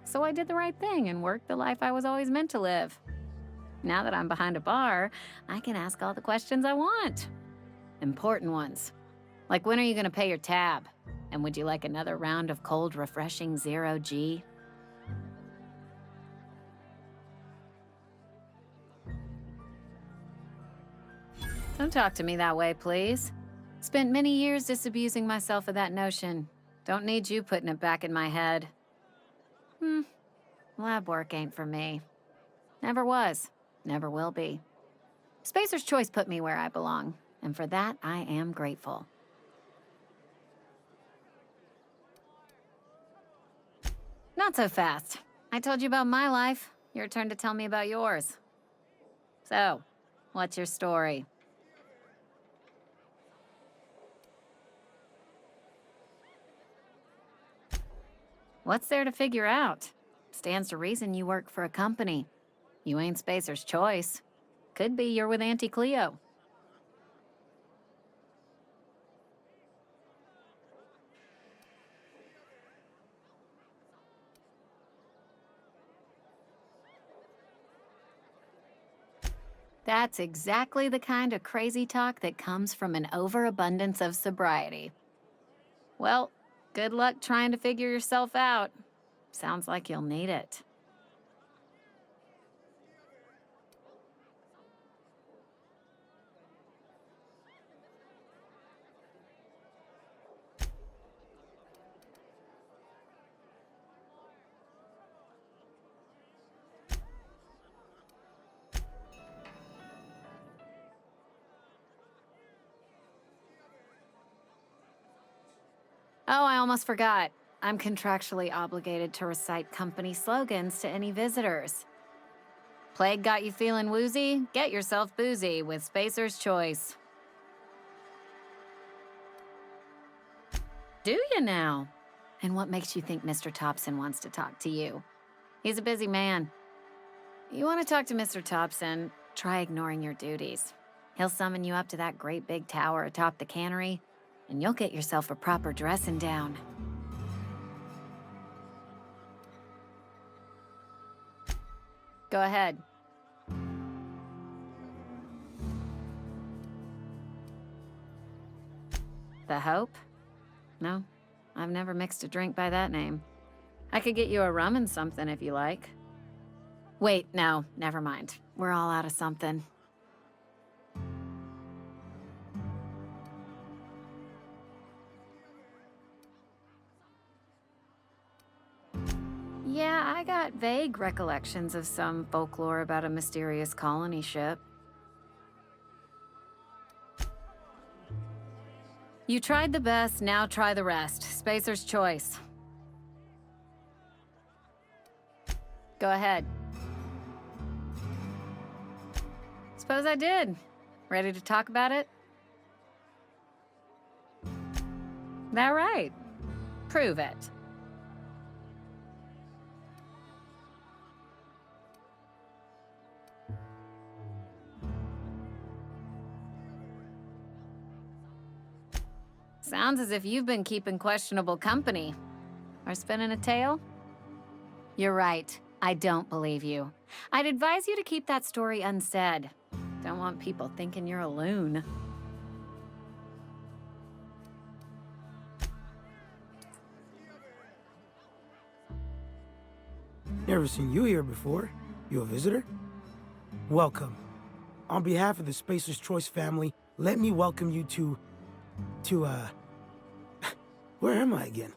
So I did the right thing and worked the life I was always meant to live. Now that I'm behind a bar, I can ask all the questions I want. Important ones. Like, when are you gonna pay your tab? And would you like another round of cold, refreshing Zero G? Don't talk to me that way, please. Spent many years disabusing myself of that notion. Don't need you putting it back in my head. Lab work ain't for me. Never was. Never will be. Spacer's Choice put me where I belong, and for that, I am grateful. Not so fast. I told you about my life. Your turn to tell me about yours. So, what's your story? What's there to figure out? Stands to reason you work for a company. You ain't Spacer's Choice. Could be you're with Auntie Cleo. That's exactly the kind of crazy talk that comes from an overabundance of sobriety. Well, good luck trying to figure yourself out. Sounds like you'll need it. Oh, I almost forgot. I'm contractually obligated to recite company slogans to any visitors. Plague got you feeling woozy? Get yourself boozy with Spacer's Choice. Do you now? And what makes you think Mr. Thompson wants to talk to you? He's a busy man. You want to talk to Mr. Thompson, try ignoring your duties. He'll summon you up to that great big tower atop the cannery, and you'll get yourself a proper dressing down. Go ahead. The Hope? No, I've never mixed a drink by that name. I could get you a rum and something if you like. Wait, no, never mind. We're all out of something. Yeah, I got vague recollections of some folklore about a mysterious colony ship. You tried the best, now try the rest. Spacer's Choice. Go ahead. Suppose I did. Ready to talk about it? That right. Prove it. Sounds as if you've been keeping questionable company. Or spinning a tale? You're right. I don't believe you. I'd advise you to keep that story unsaid. Don't want people thinking you're a loon. Never seen you here before. You a visitor? Welcome. On behalf of the Spacer's Choice family, let me welcome you to where am I again?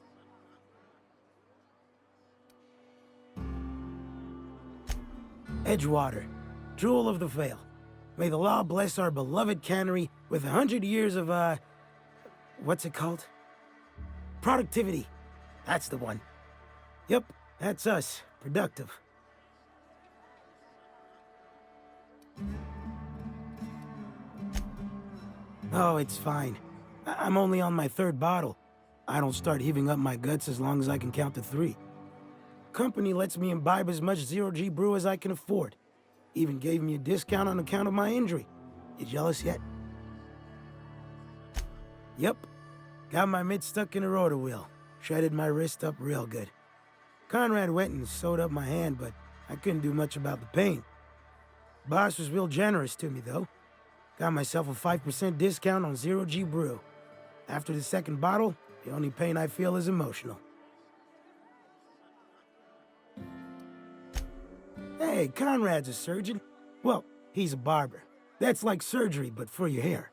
Edgewater, Jewel of the Vale. May the law bless our beloved cannery with 100 years of, what's it called? Productivity. That's the one. Yep, that's us. Productive. Oh, it's fine. I'm only on my 3rd bottle. I don't start heaving up my guts as long as I can count to 3. Company lets me imbibe as much Zero-G brew as I can afford. Even gave me a discount on account of my injury. You jealous yet? Yep. Got my mitt stuck in a rotor wheel. Shredded my wrist up real good. Conrad went and sewed up my hand, but I couldn't do much about the pain. Boss was real generous to me, though. Got myself a 5% discount on Zero G Brew. After the second bottle, the only pain I feel is emotional. Hey, Conrad's a surgeon. Well, he's a barber. That's like surgery, but for your hair.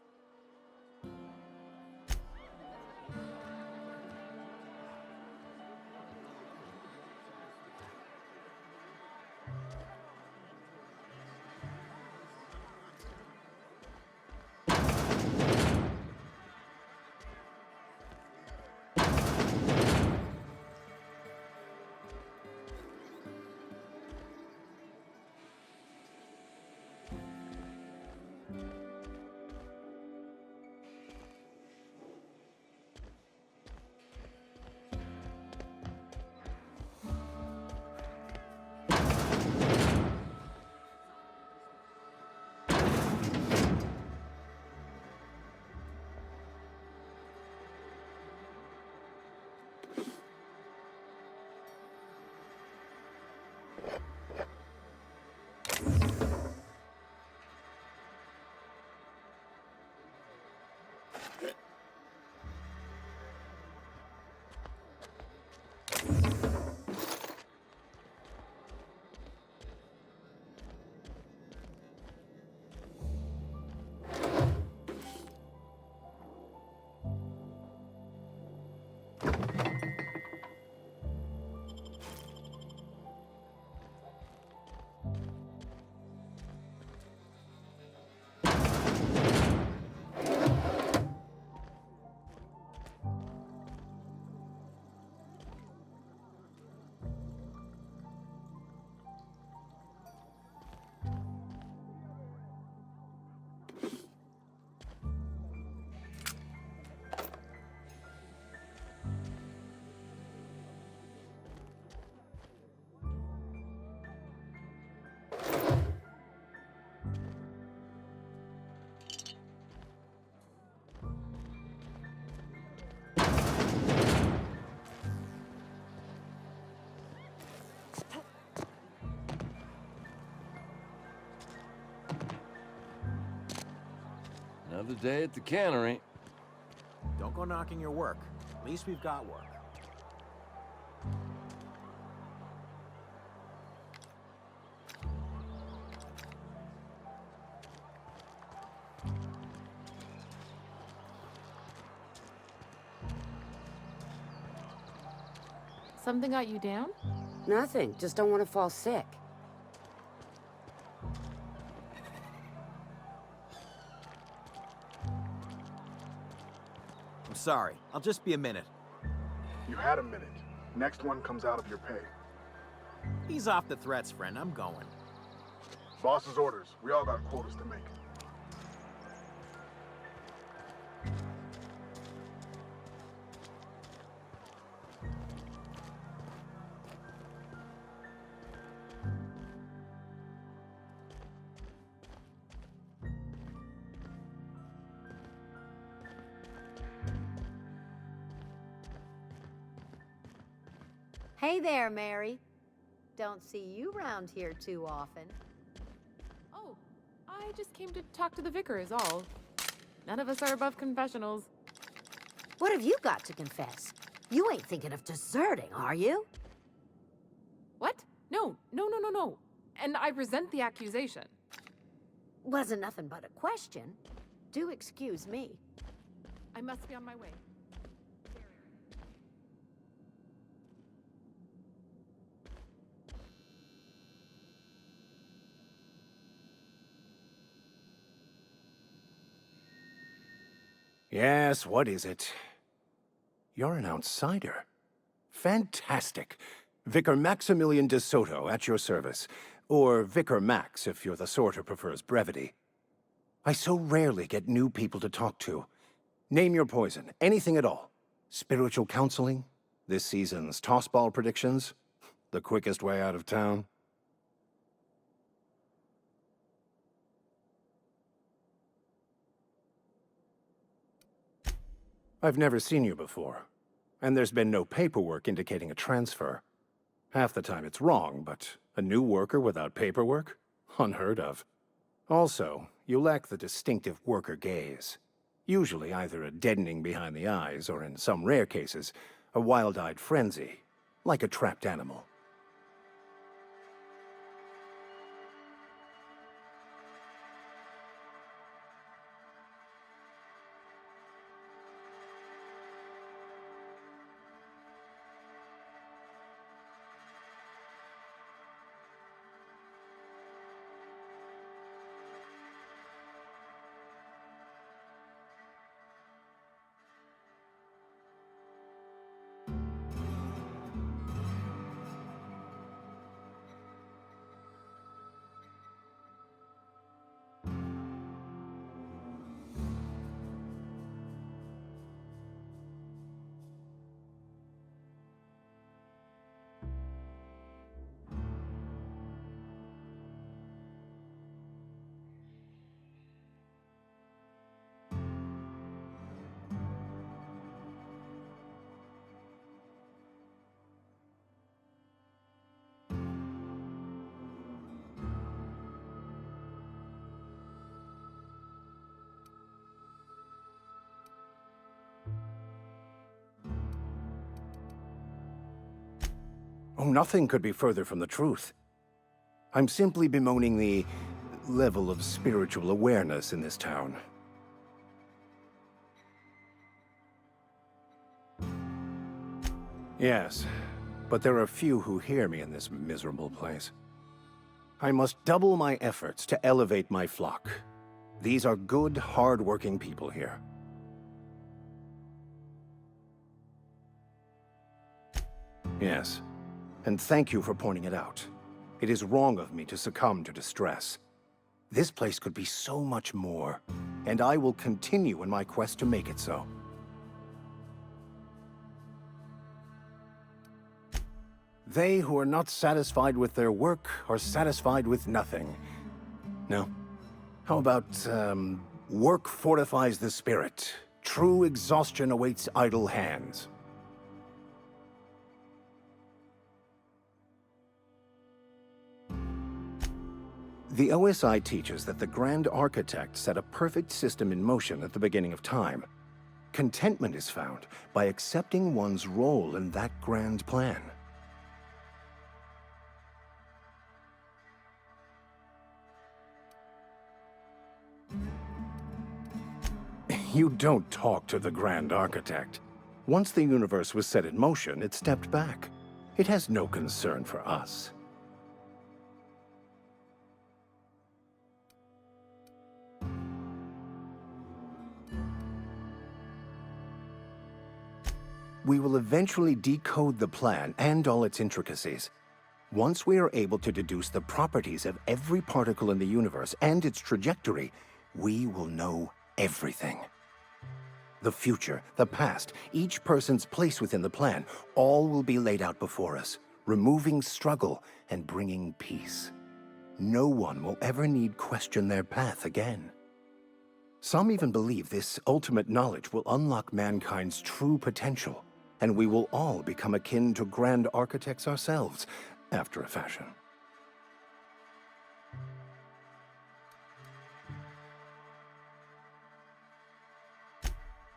Another day at the cannery. Don't go knocking your work. At least we've got work. Something got you down? Nothing. Just don't want to fall sick. I'm sorry. I'll just be a minute. You had a minute. Next one comes out of your pay. Ease off the threats, friend. I'm going. Boss's orders. We all got quotas to make. Hey there, Mary. Don't see you round here too often. Oh, I just came to talk to the vicar is all. None of us are above confessionals. What have you got to confess? You ain't thinking of deserting, are you? What? No. And I resent the accusation. Wasn't nothing but a question. Do excuse me. I must be on my way. Yes, what is it? You're an outsider. Fantastic. Vicar Maximilian de Soto, at your service. Or Vicar Max, if you're the sort who prefers brevity. I so rarely get new people to talk to. Name your poison, anything at all. Spiritual counseling? This season's tossball predictions? The quickest way out of town? I've never seen you before, and there's been no paperwork indicating a transfer. Half the time it's wrong, but a new worker without paperwork? Unheard of. Also, you lack the distinctive worker gaze. Usually either a deadening behind the eyes, or in some rare cases, a wild-eyed frenzy, like a trapped animal. Oh, nothing could be further from the truth. I'm simply bemoaning the level of spiritual awareness in this town. Yes, but there are few who hear me in this miserable place. I must double my efforts to elevate my flock. These are good, hard-working people here. Yes, and thank you for pointing it out. It is wrong of me to succumb to distress. This place could be so much more, and I will continue in my quest to make it so. They who are not satisfied with their work are satisfied with nothing. No? How about, work fortifies the spirit. True exhaustion awaits idle hands. The OSI teaches that the Grand Architect set a perfect system in motion at the beginning of time. Contentment is found by accepting one's role in that grand plan. You don't talk to the Grand Architect. Once the universe was set in motion, it stepped back. It has no concern for us. We will eventually decode the plan and all its intricacies. Once we are able to deduce the properties of every particle in the universe and its trajectory, we will know everything. The future, the past, each person's place within the plan, all will be laid out before us, removing struggle and bringing peace. No one will ever need question their path again. Some even believe this ultimate knowledge will unlock mankind's true potential, and we will all become akin to Grand Architects ourselves, after a fashion.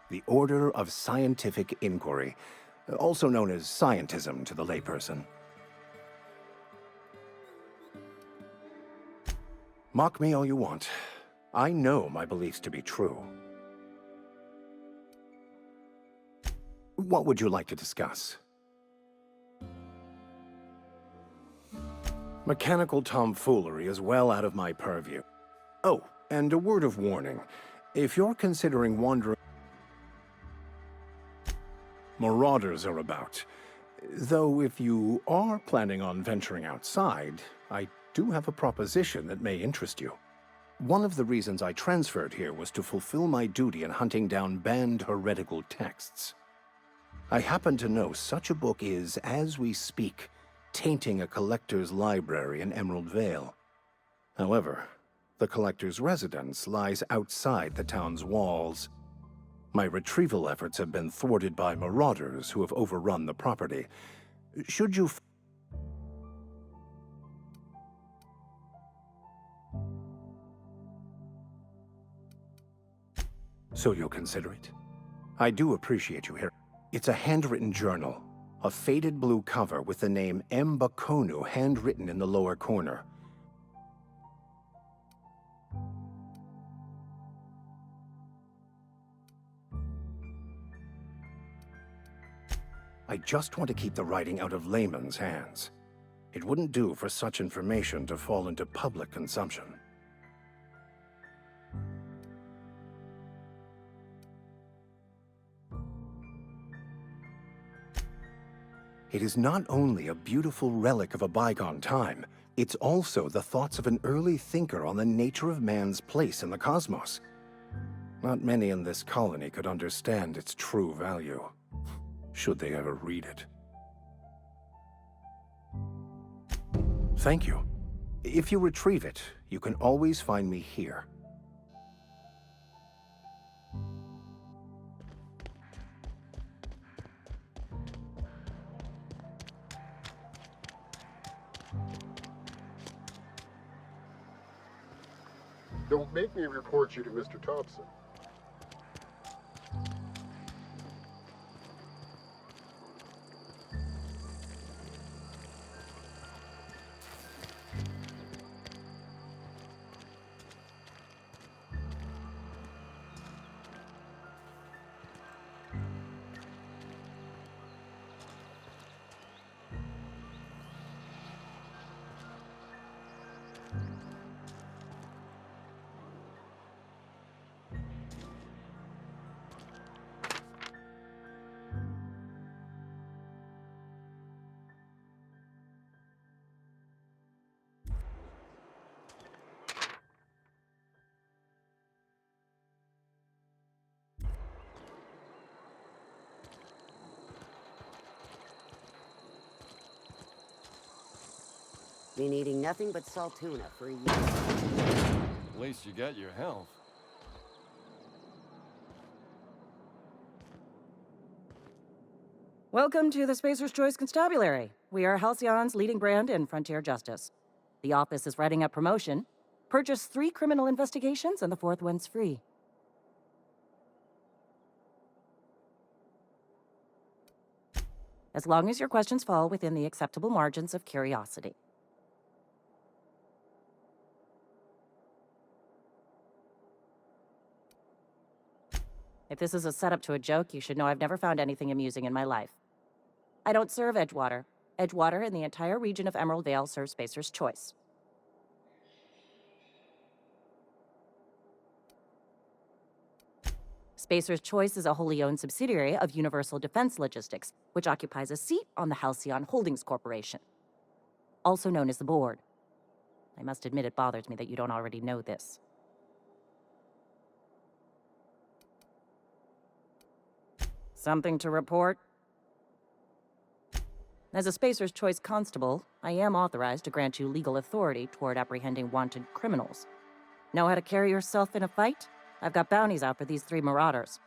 The Order of Scientific Inquiry, also known as scientism to the layperson. Mock me all you want. I know my beliefs to be true. What would you like to discuss? Mechanical tomfoolery is well out of my purview. Oh, and a word of warning. If you're considering wandering, marauders are about. Though if you are planning on venturing outside, I do have a proposition that may interest you. One of the reasons I transferred here was to fulfill my duty in hunting down banned heretical texts. I happen to know such a book is, as we speak, tainting a collector's library in Emerald Vale. However, the collector's residence lies outside the town's walls. My retrieval efforts have been thwarted by marauders who have overrun the property. Should you So you'll consider it? I do appreciate you here. It's a handwritten journal. A faded blue cover with the name M. Bakonu handwritten in the lower corner. I just want to keep the writing out of layman's hands. It wouldn't do for such information to fall into public consumption. It is not only a beautiful relic of a bygone time, it's also the thoughts of an early thinker on the nature of man's place in the cosmos. Not many in this colony could understand its true value, should they ever read it. Thank you. If you retrieve it, you can always find me here. Don't make me report you to Mr. Thompson. Been eating nothing but salt tuna for a year. At least you got your health. Welcome to the Spacer's Choice Constabulary. We are Halcyon's leading brand in frontier justice. The office is writing up promotion. Purchase 3 criminal investigations and the 4th one's free. As long as your questions fall within the acceptable margins of curiosity. If this is a setup to a joke, you should know I've never found anything amusing in my life. I don't serve Edgewater. Edgewater and the entire region of Emerald Vale serve Spacer's Choice. Spacer's Choice is a wholly owned subsidiary of Universal Defense Logistics, which occupies a seat on the Halcyon Holdings Corporation, also known as the Board. I must admit it bothers me that you don't already know this. Something to report? As a Spacer's Choice constable, I am authorized to grant you legal authority toward apprehending wanted criminals. Know how to carry yourself in a fight? I've got bounties out for these 3 marauders.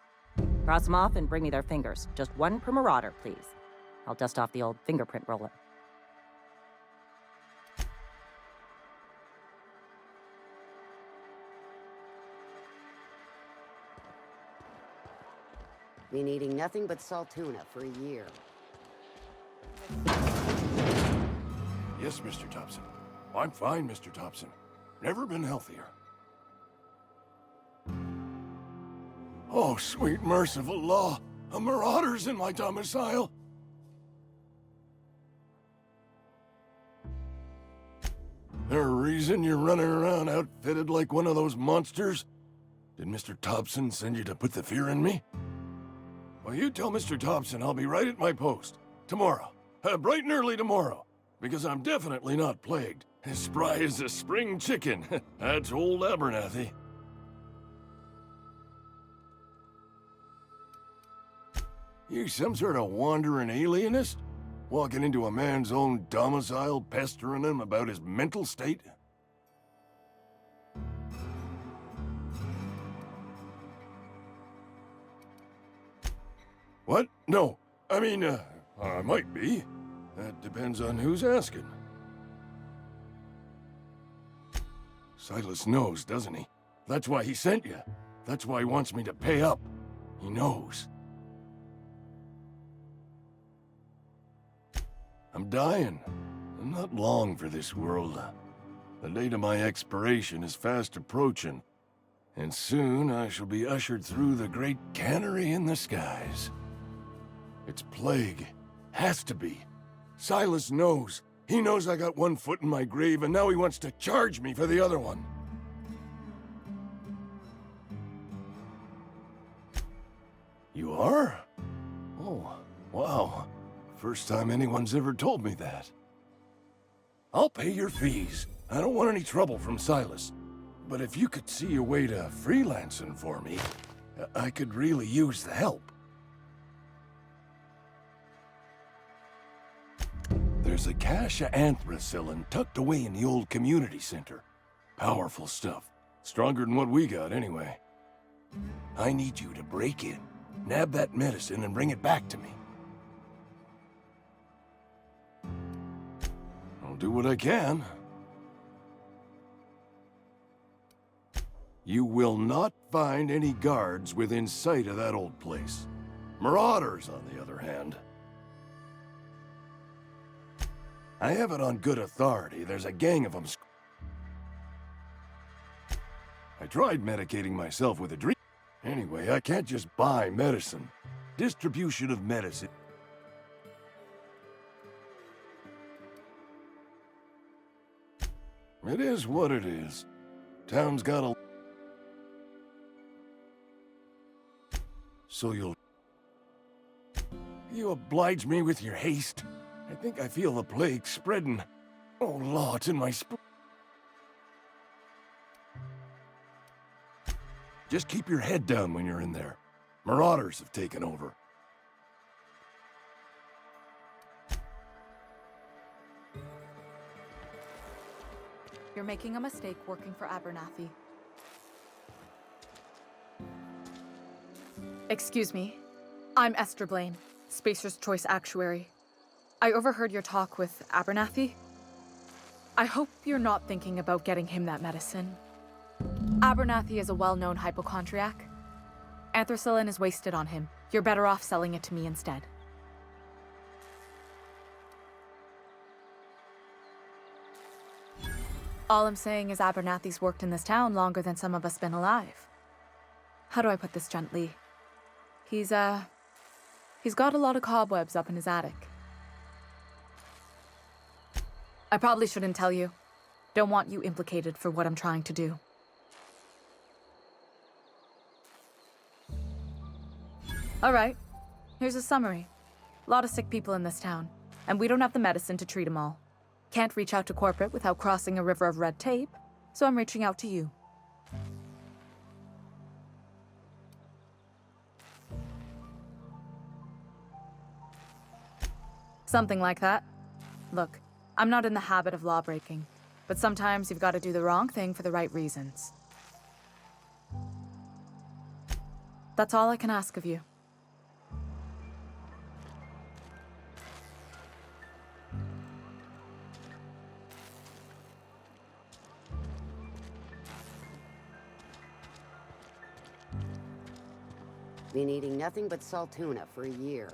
Cross them off and bring me their fingers. Just 1 per marauder, please. I'll dust off the old fingerprint roller. Been eating nothing but salt tuna for a year. Yes, Mr. Thompson. I'm fine, Mr. Thompson. Never been healthier. Oh, sweet merciful law! A marauder's in my domicile! There a reason you're running around outfitted like one of those monsters? Did Mr. Thompson send you to put the fear in me? Well, you tell Mr. Thompson I'll be right at my post. Tomorrow. Bright and early tomorrow. Because I'm definitely not plagued. As spry as a spring chicken. That's old Abernathy. You some sort of wandering alienist? Walking into a man's own domicile, pestering him about his mental state? What? No. I mean, I might be. That depends on who's asking. Silas knows, doesn't he? That's why he sent you. That's why he wants me to pay up. He knows. I'm dying. I'm not long for this world. The date of my expiration is fast approaching, and soon I shall be ushered through the great cannery in the skies. It's plague. Has to be. Silas knows. He knows I got one foot in my grave, and now he wants to charge me for the other one. You are? Oh, wow. First time anyone's ever told me that. I'll pay your fees. I don't want any trouble from Silas. But if you could see a way to freelancing for me, I could really use the help. There's a cache of anthracillin tucked away in the old community center. Powerful stuff. Stronger than what we got, anyway. I need you to break in, nab that medicine, and bring it back to me. I'll do what I can. You will not find any guards within sight of that old place. Marauders, on the other hand. I have it on good authority. There's a gang of them. I tried medicating myself with a drink. Anyway, I can't just buy medicine. Distribution of medicine. It is what it is. Town's got a... So you oblige me with your haste. I think I feel the plague spreading. Oh, Law, it's in my Just keep your head down when you're in there. Marauders have taken over. You're making a mistake working for Abernathy. Excuse me. I'm Esther Blaine, Spacer's Choice Actuary. I overheard your talk with Abernathy. I hope you're not thinking about getting him that medicine. Abernathy is a well-known hypochondriac. Anthracillin is wasted on him. You're better off selling it to me instead. All I'm saying is Abernathy's worked in this town longer than some of us been alive. How do I put this gently? He's got a lot of cobwebs up in his attic. I probably shouldn't tell you. Don't want you implicated for what I'm trying to do. All right, here's a summary. A lot of sick people in this town, and we don't have the medicine to treat them all. Can't reach out to corporate without crossing a river of red tape, so I'm reaching out to you. Something like that. Look, I'm not in the habit of law-breaking, but sometimes you've got to do the wrong thing for the right reasons. That's all I can ask of you. Been eating nothing but salt tuna for a year.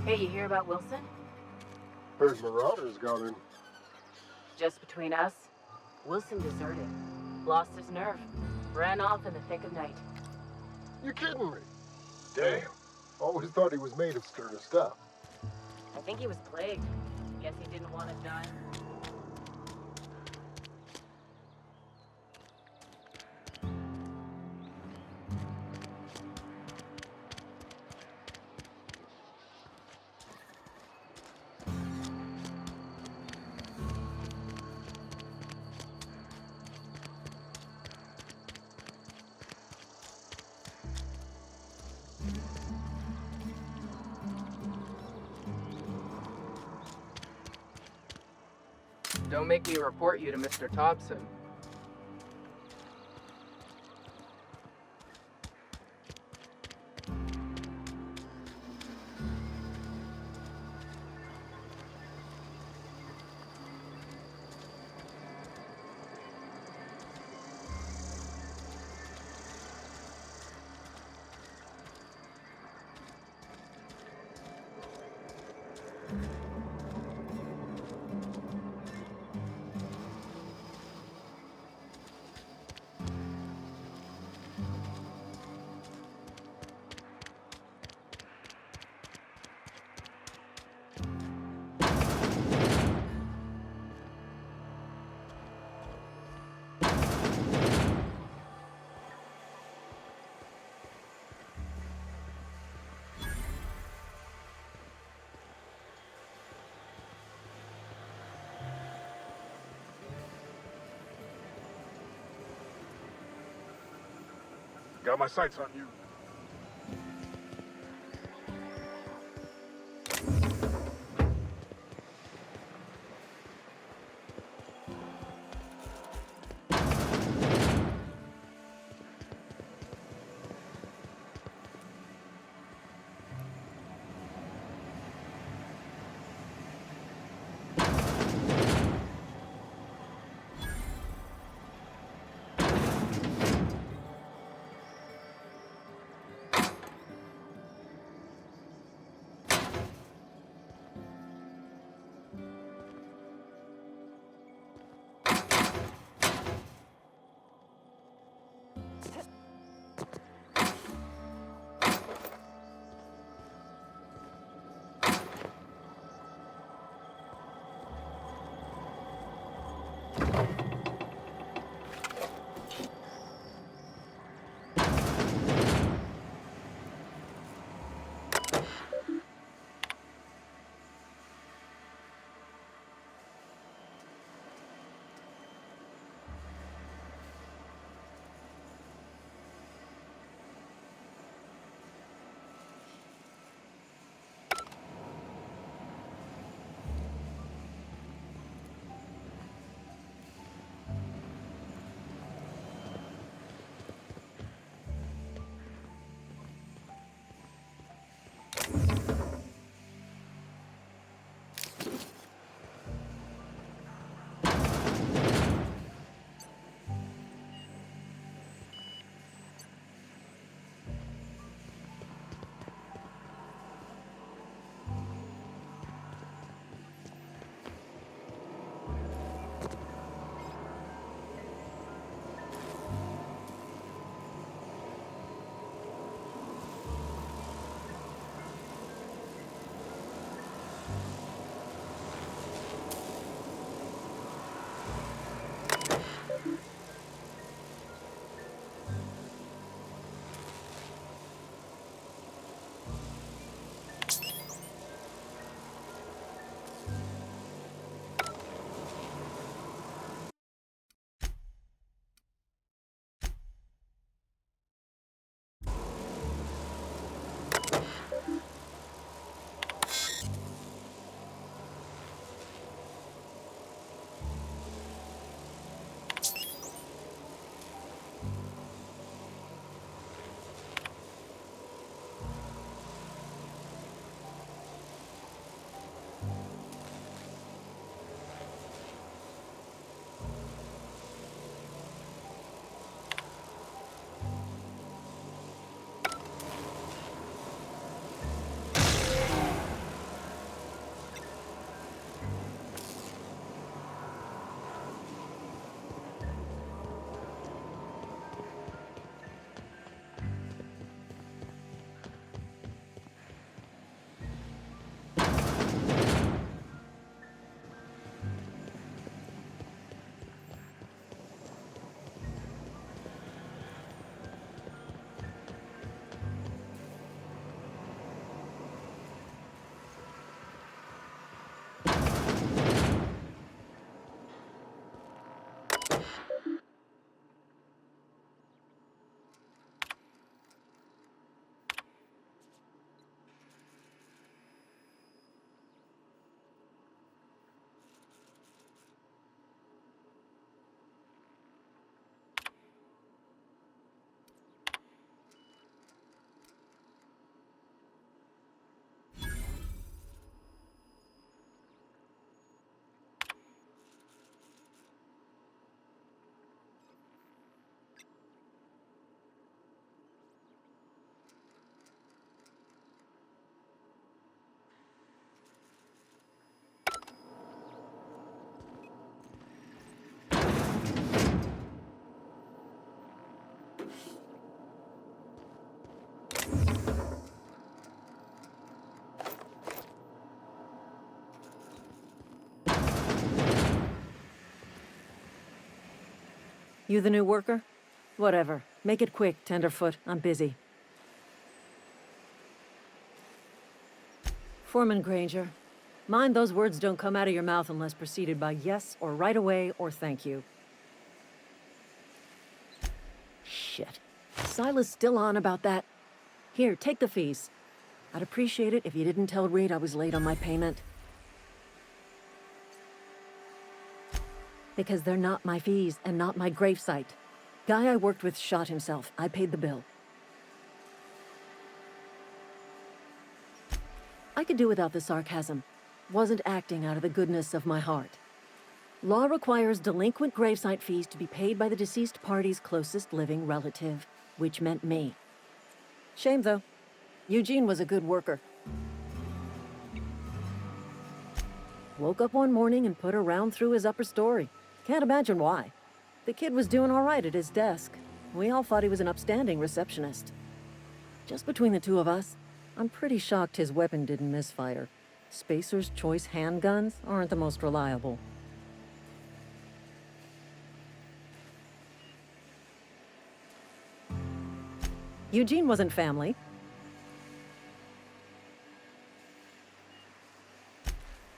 Hey, you hear about Wilson? Heard Marauders got in. Just between us, Wilson deserted. Lost his nerve. Ran off in the thick of night. You kidding me? Damn. Always thought he was made of sterner stuff. I think he was plagued. Guess he didn't want to die. Don't make me report you to Mr. Thompson. Got my sights on you. You the new worker? Whatever. Make it quick, Tenderfoot. I'm busy. Foreman Granger. Mind those words don't come out of your mouth unless preceded by yes or right away or thank you. Shit. Silas still on about that? Here, take the fees. I'd appreciate it if you didn't tell Reed I was late on my payment. Because they're not my fees and not my gravesite. Guy I worked with shot himself. I paid the bill. I could do without the sarcasm. Wasn't acting out of the goodness of my heart. Law requires delinquent gravesite fees to be paid by the deceased party's closest living relative, which meant me. Shame, though. Eugene was a good worker. Woke up one morning and put a round through his upper story. Can't imagine why. The kid was doing all right at his desk. We all thought he was an upstanding receptionist. Just between the two of us, I'm pretty shocked his weapon didn't misfire. Spacer's Choice handguns aren't the most reliable. Eugene wasn't family.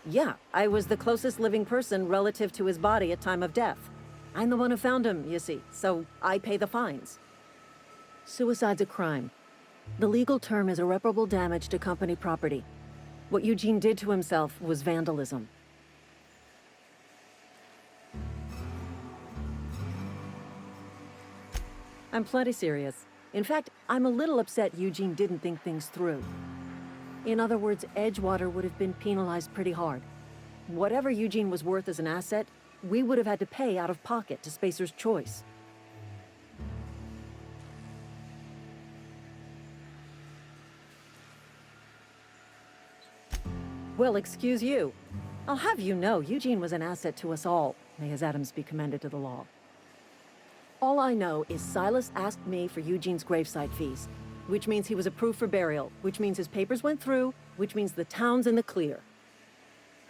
Yeah, I was the closest living person relative to his body at time of death. I'm the one who found him, you see, so I pay the fines. Suicide's a crime. The legal term is irreparable damage to company property. What Eugene did to himself was vandalism. I'm plenty serious. In fact, I'm a little upset Eugene didn't think things through. In other words, Edgewater would have been penalized pretty hard. Whatever Eugene was worth as an asset, we would have had to pay out of pocket to Spacer's Choice. Well, excuse you. I'll have you know, Eugene was an asset to us all. May his atoms be commended to the law. All I know is Silas asked me for Eugene's gravesite fees, which means he was approved for burial, which means his papers went through, which means the town's in the clear.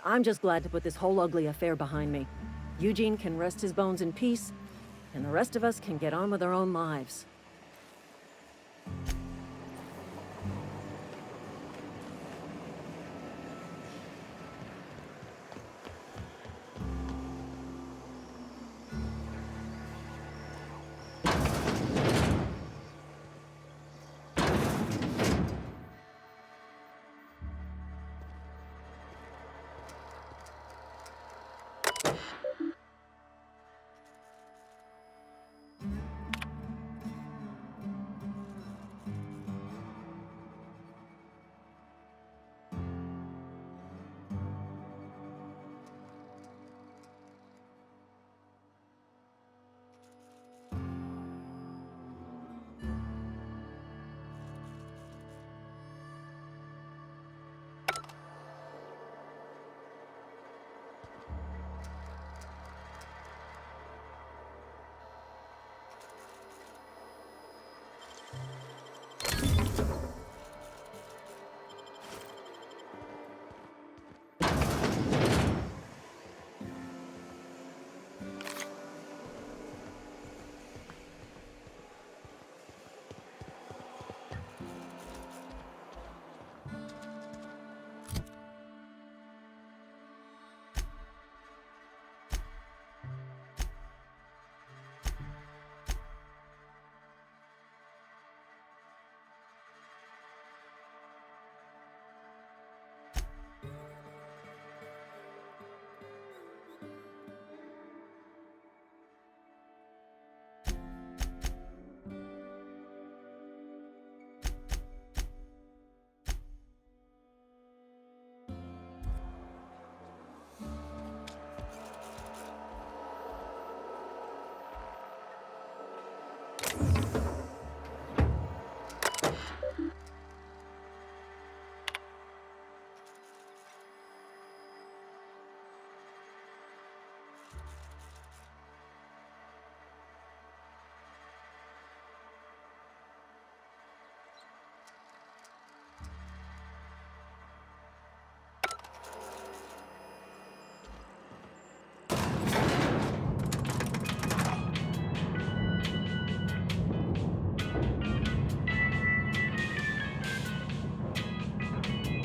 I'm just glad to put this whole ugly affair behind me. Eugene can rest his bones in peace, and the rest of us can get on with our own lives.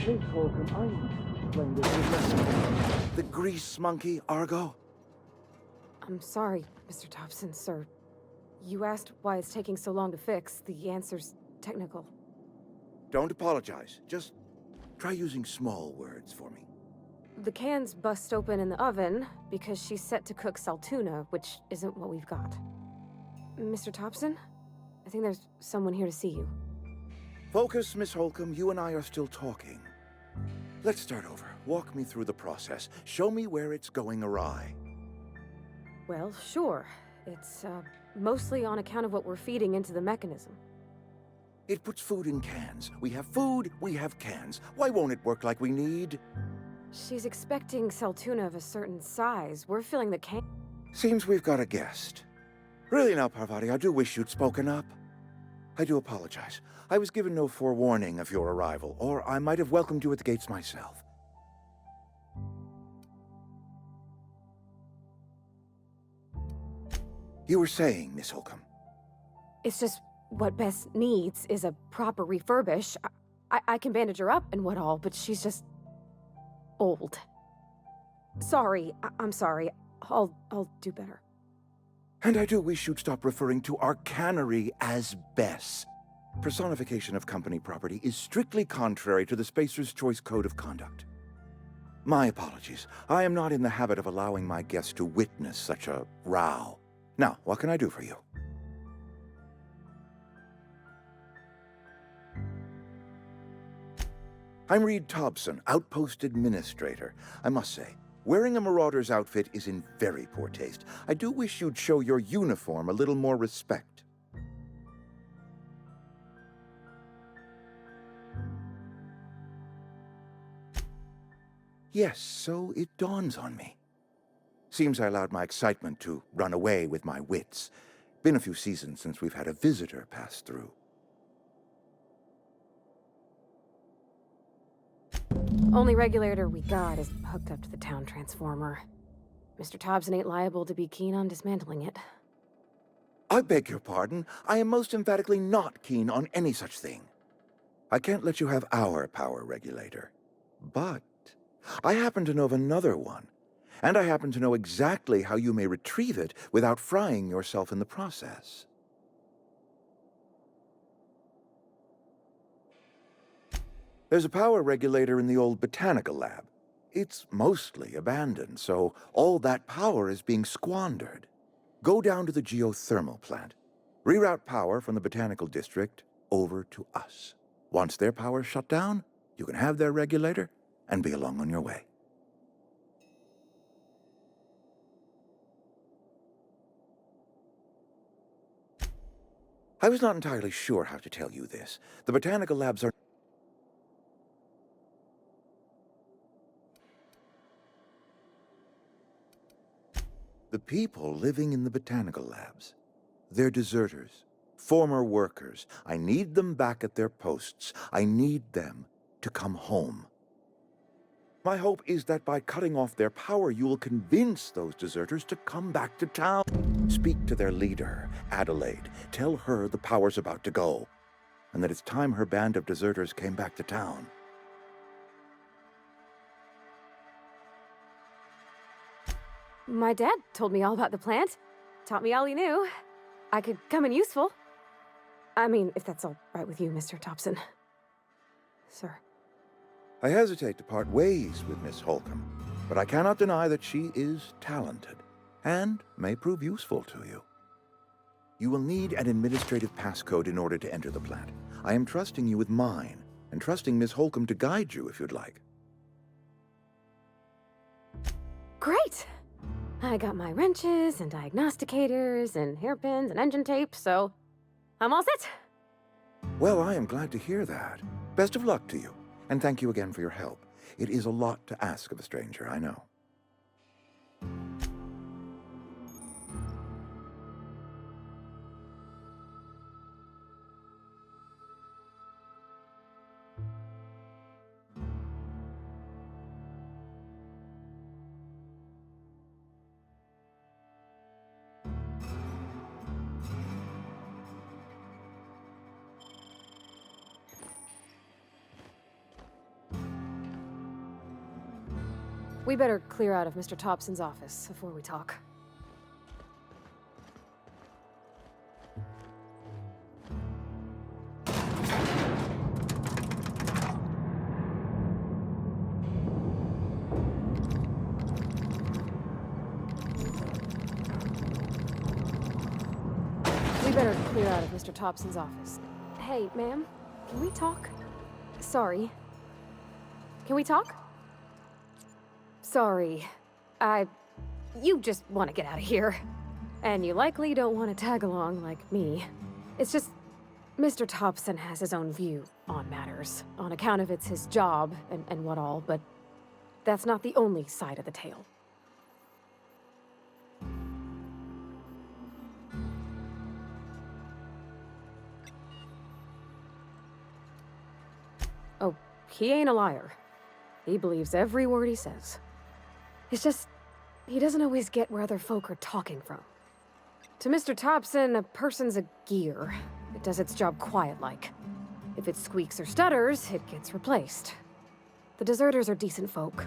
Miss Holcomb, I need to explain this with The grease monkey, Argo? I'm sorry, Mr. Thompson, sir. You asked why it's taking so long to fix. The answer's technical. Don't apologize. Just try using small words for me. The can's bust open in the oven because she's set to cook saltuna, which isn't what we've got. Mr. Thompson? I think there's someone here to see you. Focus, Miss Holcomb. You and I are still talking. Let's start over. Walk me through the process. Show me where it's going awry. Well, sure. It's, mostly on account of what we're feeding into the mechanism. It puts food in cans. We have food, we have cans. Why won't it work like we need? She's expecting saltuna of a certain size. We're filling the can. Seems we've got a guest. Really now, Parvati, I do wish you'd spoken up. I do apologize. I was given no forewarning of your arrival, or I might have welcomed you at the gates myself. You were saying, Miss Holcomb. It's just what Bess needs is a proper refurbish. I can bandage her up and what all, but she's just old. Sorry, I'm sorry. I'll do better. And I do wish you'd stop referring to our cannery as Bess. Personification of company property is strictly contrary to the Spacer's Choice Code of Conduct. My apologies. I am not in the habit of allowing my guests to witness such a row. Now, what can I do for you? I'm Reed Thompson, Outpost Administrator. I must say, wearing a Marauder's outfit is in very poor taste. I do wish you'd show your uniform a little more respect. Yes, so it dawns on me. Seems I allowed my excitement to run away with my wits. Been a few seasons since we've had a visitor pass through. Only regulator we got is hooked up to the town transformer. Mr. Thompson ain't liable to be keen on dismantling it. I beg your pardon. I am most emphatically not keen on any such thing. I can't let you have our power regulator. But I happen to know of another one. And I happen to know exactly how you may retrieve it without frying yourself in the process. There's a power regulator in the old botanical lab. It's mostly abandoned, so all that power is being squandered. Go down to the geothermal plant. Reroute power from the botanical district over to us. Once their power's shut down, you can have their regulator and be along on your way. I was not entirely sure how to tell you this. The botanical labs are... The people living in the botanical labs, they're deserters, former workers. I need them back at their posts. I need them to come home. My hope is that by cutting off their power, you will convince those deserters to come back to town. Speak to their leader, Adelaide. Tell her the power's about to go, and that it's time her band of deserters came back to town. My dad told me all about the plant. Taught me all he knew. I could come in useful. I mean, if that's all right with you, Mr. Thompson. Sir. I hesitate to part ways with Miss Holcomb, but I cannot deny that she is talented and may prove useful to you. You will need an administrative passcode in order to enter the plant. I am trusting you with mine, and trusting Miss Holcomb to guide you if you'd like. Great! I got my wrenches and diagnosticators and hairpins and engine tape, so I'm all set. Well, I am glad to hear that. Best of luck to you, and thank you again for your help. It is a lot to ask of a stranger, I know. We better clear out of Mr. Thompson's office before we talk. We better clear out of Mr. Thompson's office. Hey, ma'am, can we talk? Sorry. Can we talk? Sorry. You just want to get out of here. And you likely don't want to tag along like me. It's just, Mr. Thompson has his own view on matters, on account of it's his job and what all, but that's not the only side of the tale. Oh, he ain't a liar. He believes every word he says. It's just, he doesn't always get where other folk are talking from. To Mr. Thompson, a person's a gear. It does its job quiet-like. If it squeaks or stutters, it gets replaced. The deserters are decent folk.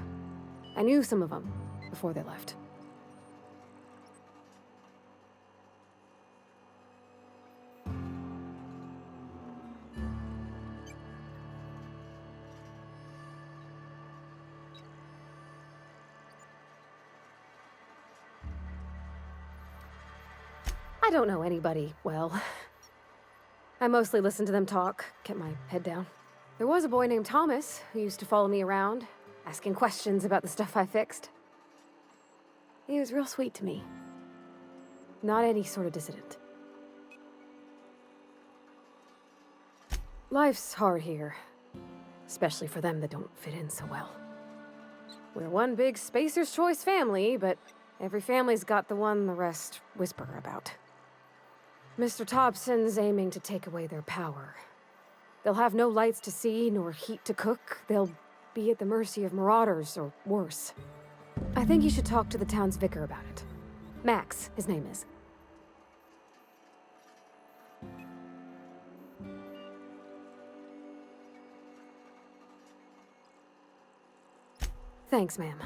I knew some of them before they left. I don't know anybody well. I mostly listen to them talk, kept my head down. There was a boy named Thomas who used to follow me around, asking questions about the stuff I fixed. He was real sweet to me. Not any sort of dissident. Life's hard here, especially for them that don't fit in so well. We're one big Spacer's Choice family, but every family's got the one the rest whisper about. Mr. Thompson's aiming to take away their power. They'll have no lights to see, nor heat to cook. They'll be at the mercy of marauders, or worse. I think you should talk to the town's vicar about it. Max, his name is. Thanks, ma'am.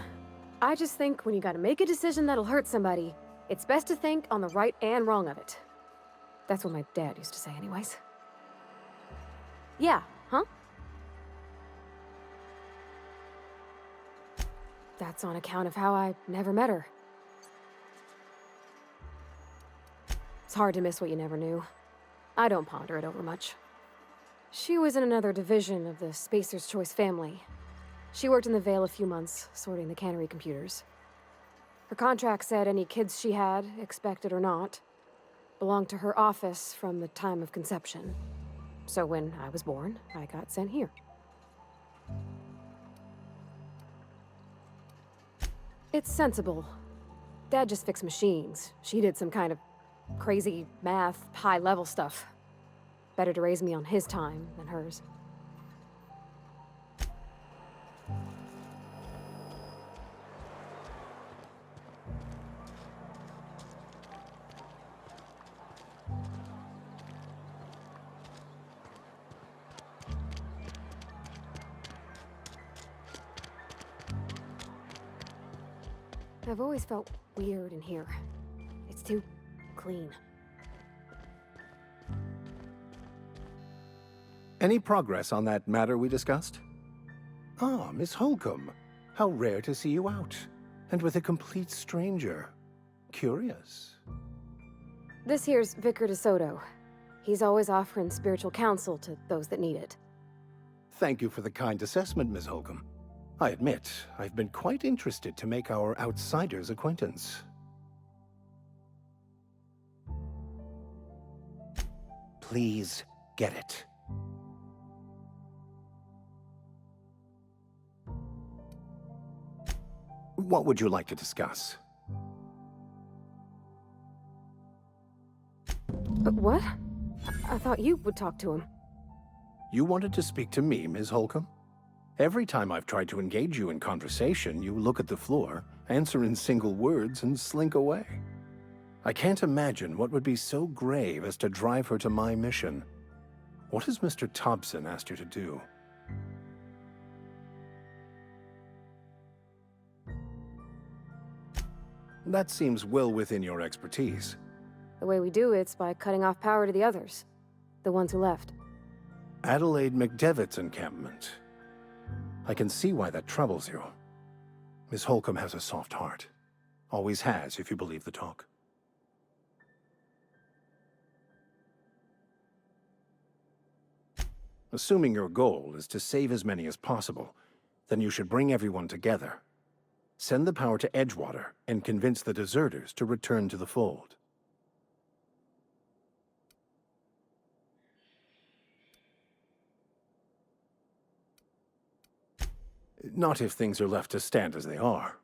I just think when you gotta make a decision that'll hurt somebody, it's best to think on the right and wrong of it. That's what my dad used to say anyways. Yeah, huh? That's on account of how I never met her. It's hard to miss what you never knew. I don't ponder it over much. She was in another division of the Spacer's Choice family. She worked in the Vale a few months, sorting the cannery computers. Her contract said any kids she had, expected or not, belonged to her office from the time of conception. So when I was born, I got sent here. It's sensible. Dad just fixed machines. She did some kind of crazy math, high-level stuff. Better to raise me on his time than hers. I've always felt weird in here. It's too clean. Any progress on that matter we discussed? Ah, Miss Holcomb. How rare to see you out. And with a complete stranger. Curious. This here's Vicar DeSoto. He's always offering spiritual counsel to those that need it. Thank you for the kind assessment, Miss Holcomb. I admit, I've been quite interested to make our outsider's acquaintance. Please get it. What would you like to discuss? What? I thought you would talk to him. You wanted to speak to me, Ms. Holcomb? Every time I've tried to engage you in conversation, you look at the floor, answer in single words, and slink away. I can't imagine what would be so grave as to drive her to my mission. What has Mr. Thompson asked you to do? That seems well within your expertise. The way we do it's by cutting off power to the others. The ones who left. Adelaide McDevitt's encampment. I can see why that troubles you. Miss Holcomb has a soft heart. Always has, if you believe the talk. Assuming your goal is to save as many as possible, then you should bring everyone together. Send the power to Edgewater and convince the deserters to return to the fold. Not if things are left to stand as they are.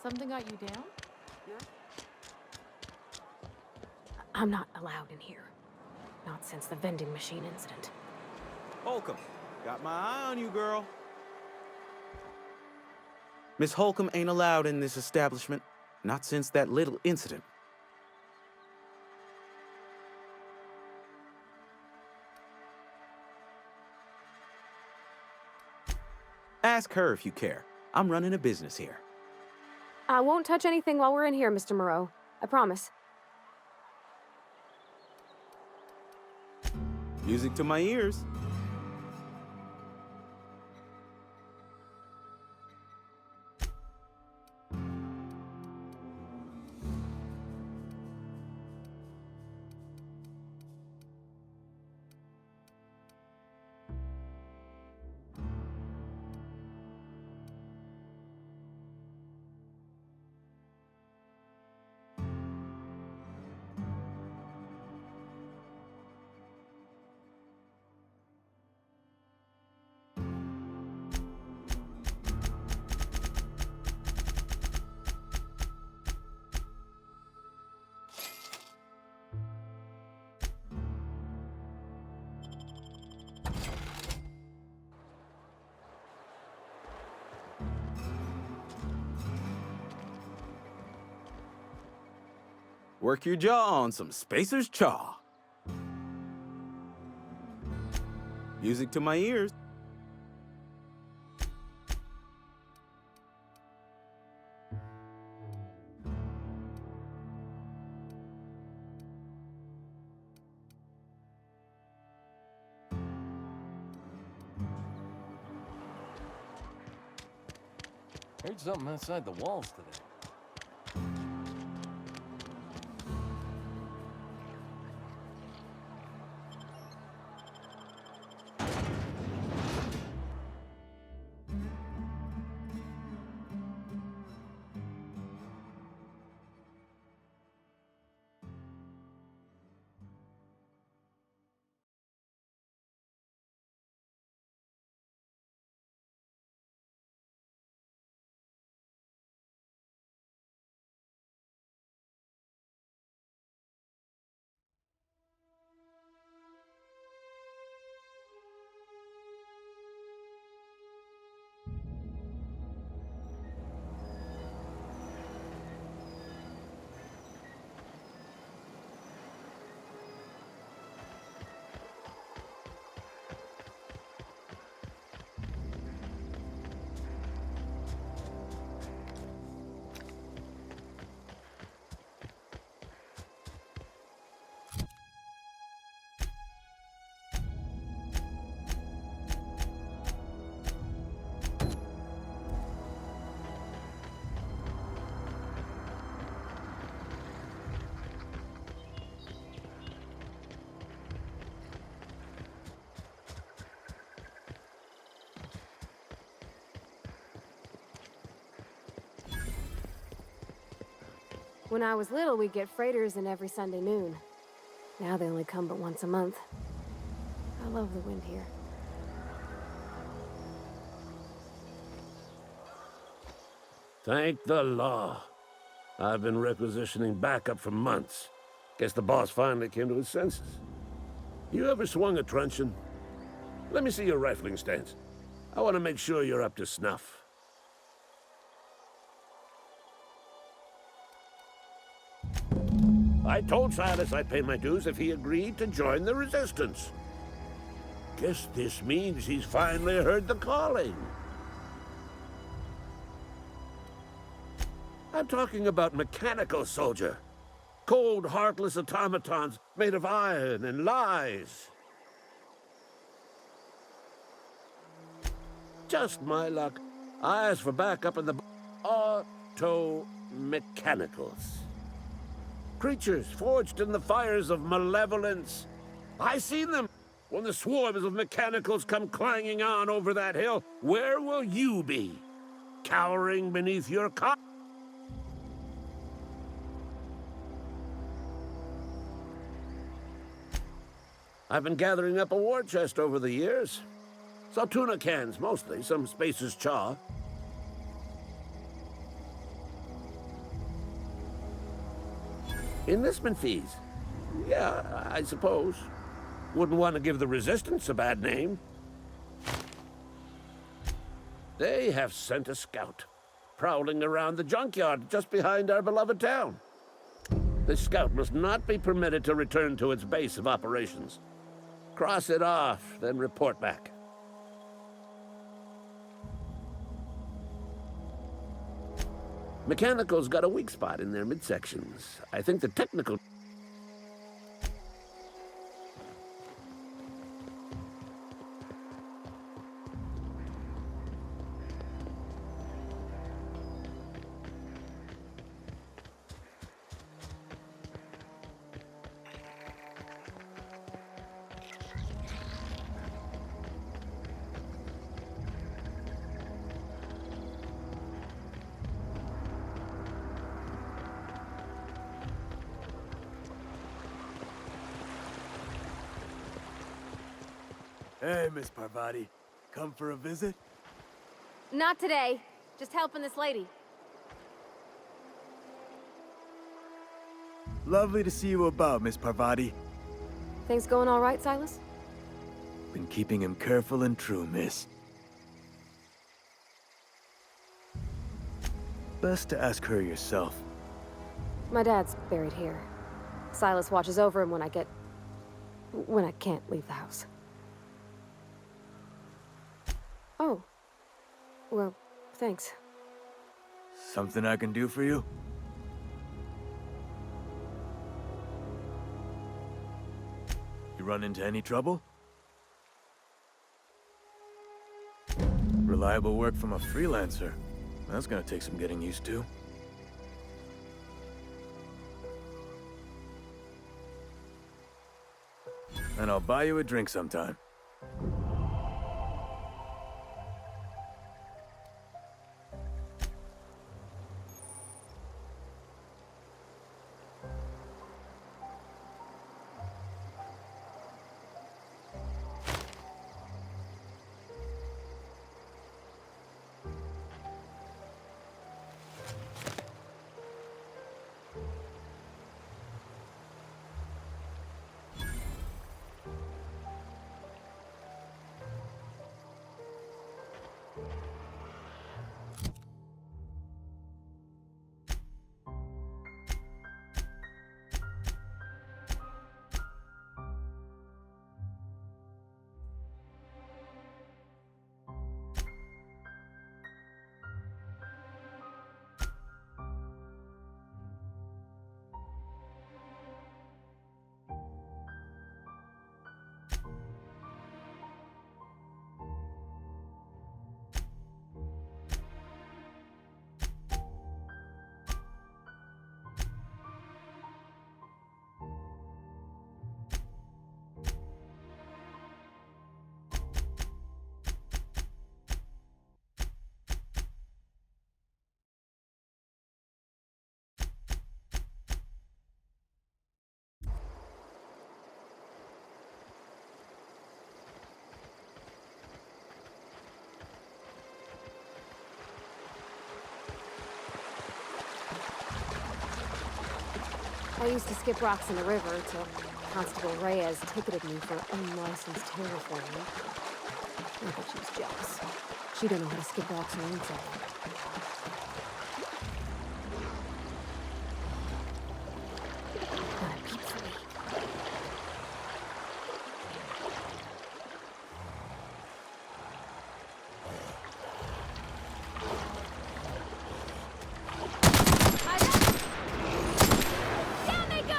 Something got you down? I'm not allowed in here. Not since the vending machine incident. Holcomb, got my eye on you, girl. Miss Holcomb ain't allowed in this establishment. Not since that little incident. Ask her if you care. I'm running a business here. I won't touch anything while we're in here, Mr. Moreau. I promise. Music to my ears. Work your jaw on some Spacer's Chaw. Music to my ears. Heard something outside the walls today. When I was little, we'd get freighters in every Sunday noon. Now they only come but once a month. I love the wind here. Thank the law. I've been requisitioning backup for months. Guess the boss finally came to his senses. You ever swung a truncheon? Let me see your rifling stance. I want to make sure you're up to snuff. I told Silas I'd pay my dues if he agreed to join the Resistance. Guess this means he's finally heard the calling. I'm talking about mechanical soldier. Cold, heartless automatons made of iron and lies. Just my luck. I asked for backup in the auto-mechanicals. Creatures forged in the fires of malevolence. I seen them. When the swarms of mechanicals come clanging on over that hill, where will you be? Cowering beneath your cot? I've been gathering up a war chest over the years. Saltuna cans, mostly, some Spacer's chaw. Enlistment fees. Yeah, I suppose. Wouldn't want to give the Resistance a bad name. They have sent a scout, prowling around the junkyard just behind our beloved town. This scout must not be permitted to return to its base of operations. Cross it off, then report back. Mechanical's got a weak spot in their midsections. I think the technical... Hey, Miss Parvati. Come for a visit? Not today. Just helping this lady. Lovely to see you about, Miss Parvati. Things going all right, Silas? Been keeping him careful and true, miss. Best to ask her yourself. My dad's buried here. Silas watches over him when I can't leave the house. Oh. Well, thanks. Something I can do for you? You run into any trouble? Reliable work from a freelancer. That's gonna take some getting used to. And I'll buy you a drink sometime. I used to skip rocks in the river until Constable Reyes ticketed me for unlicensed terraforming. I thought she was jealous. She don't know how to skip rocks her own self. Not a peep for me. Down they go!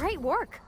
Great work.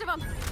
of them!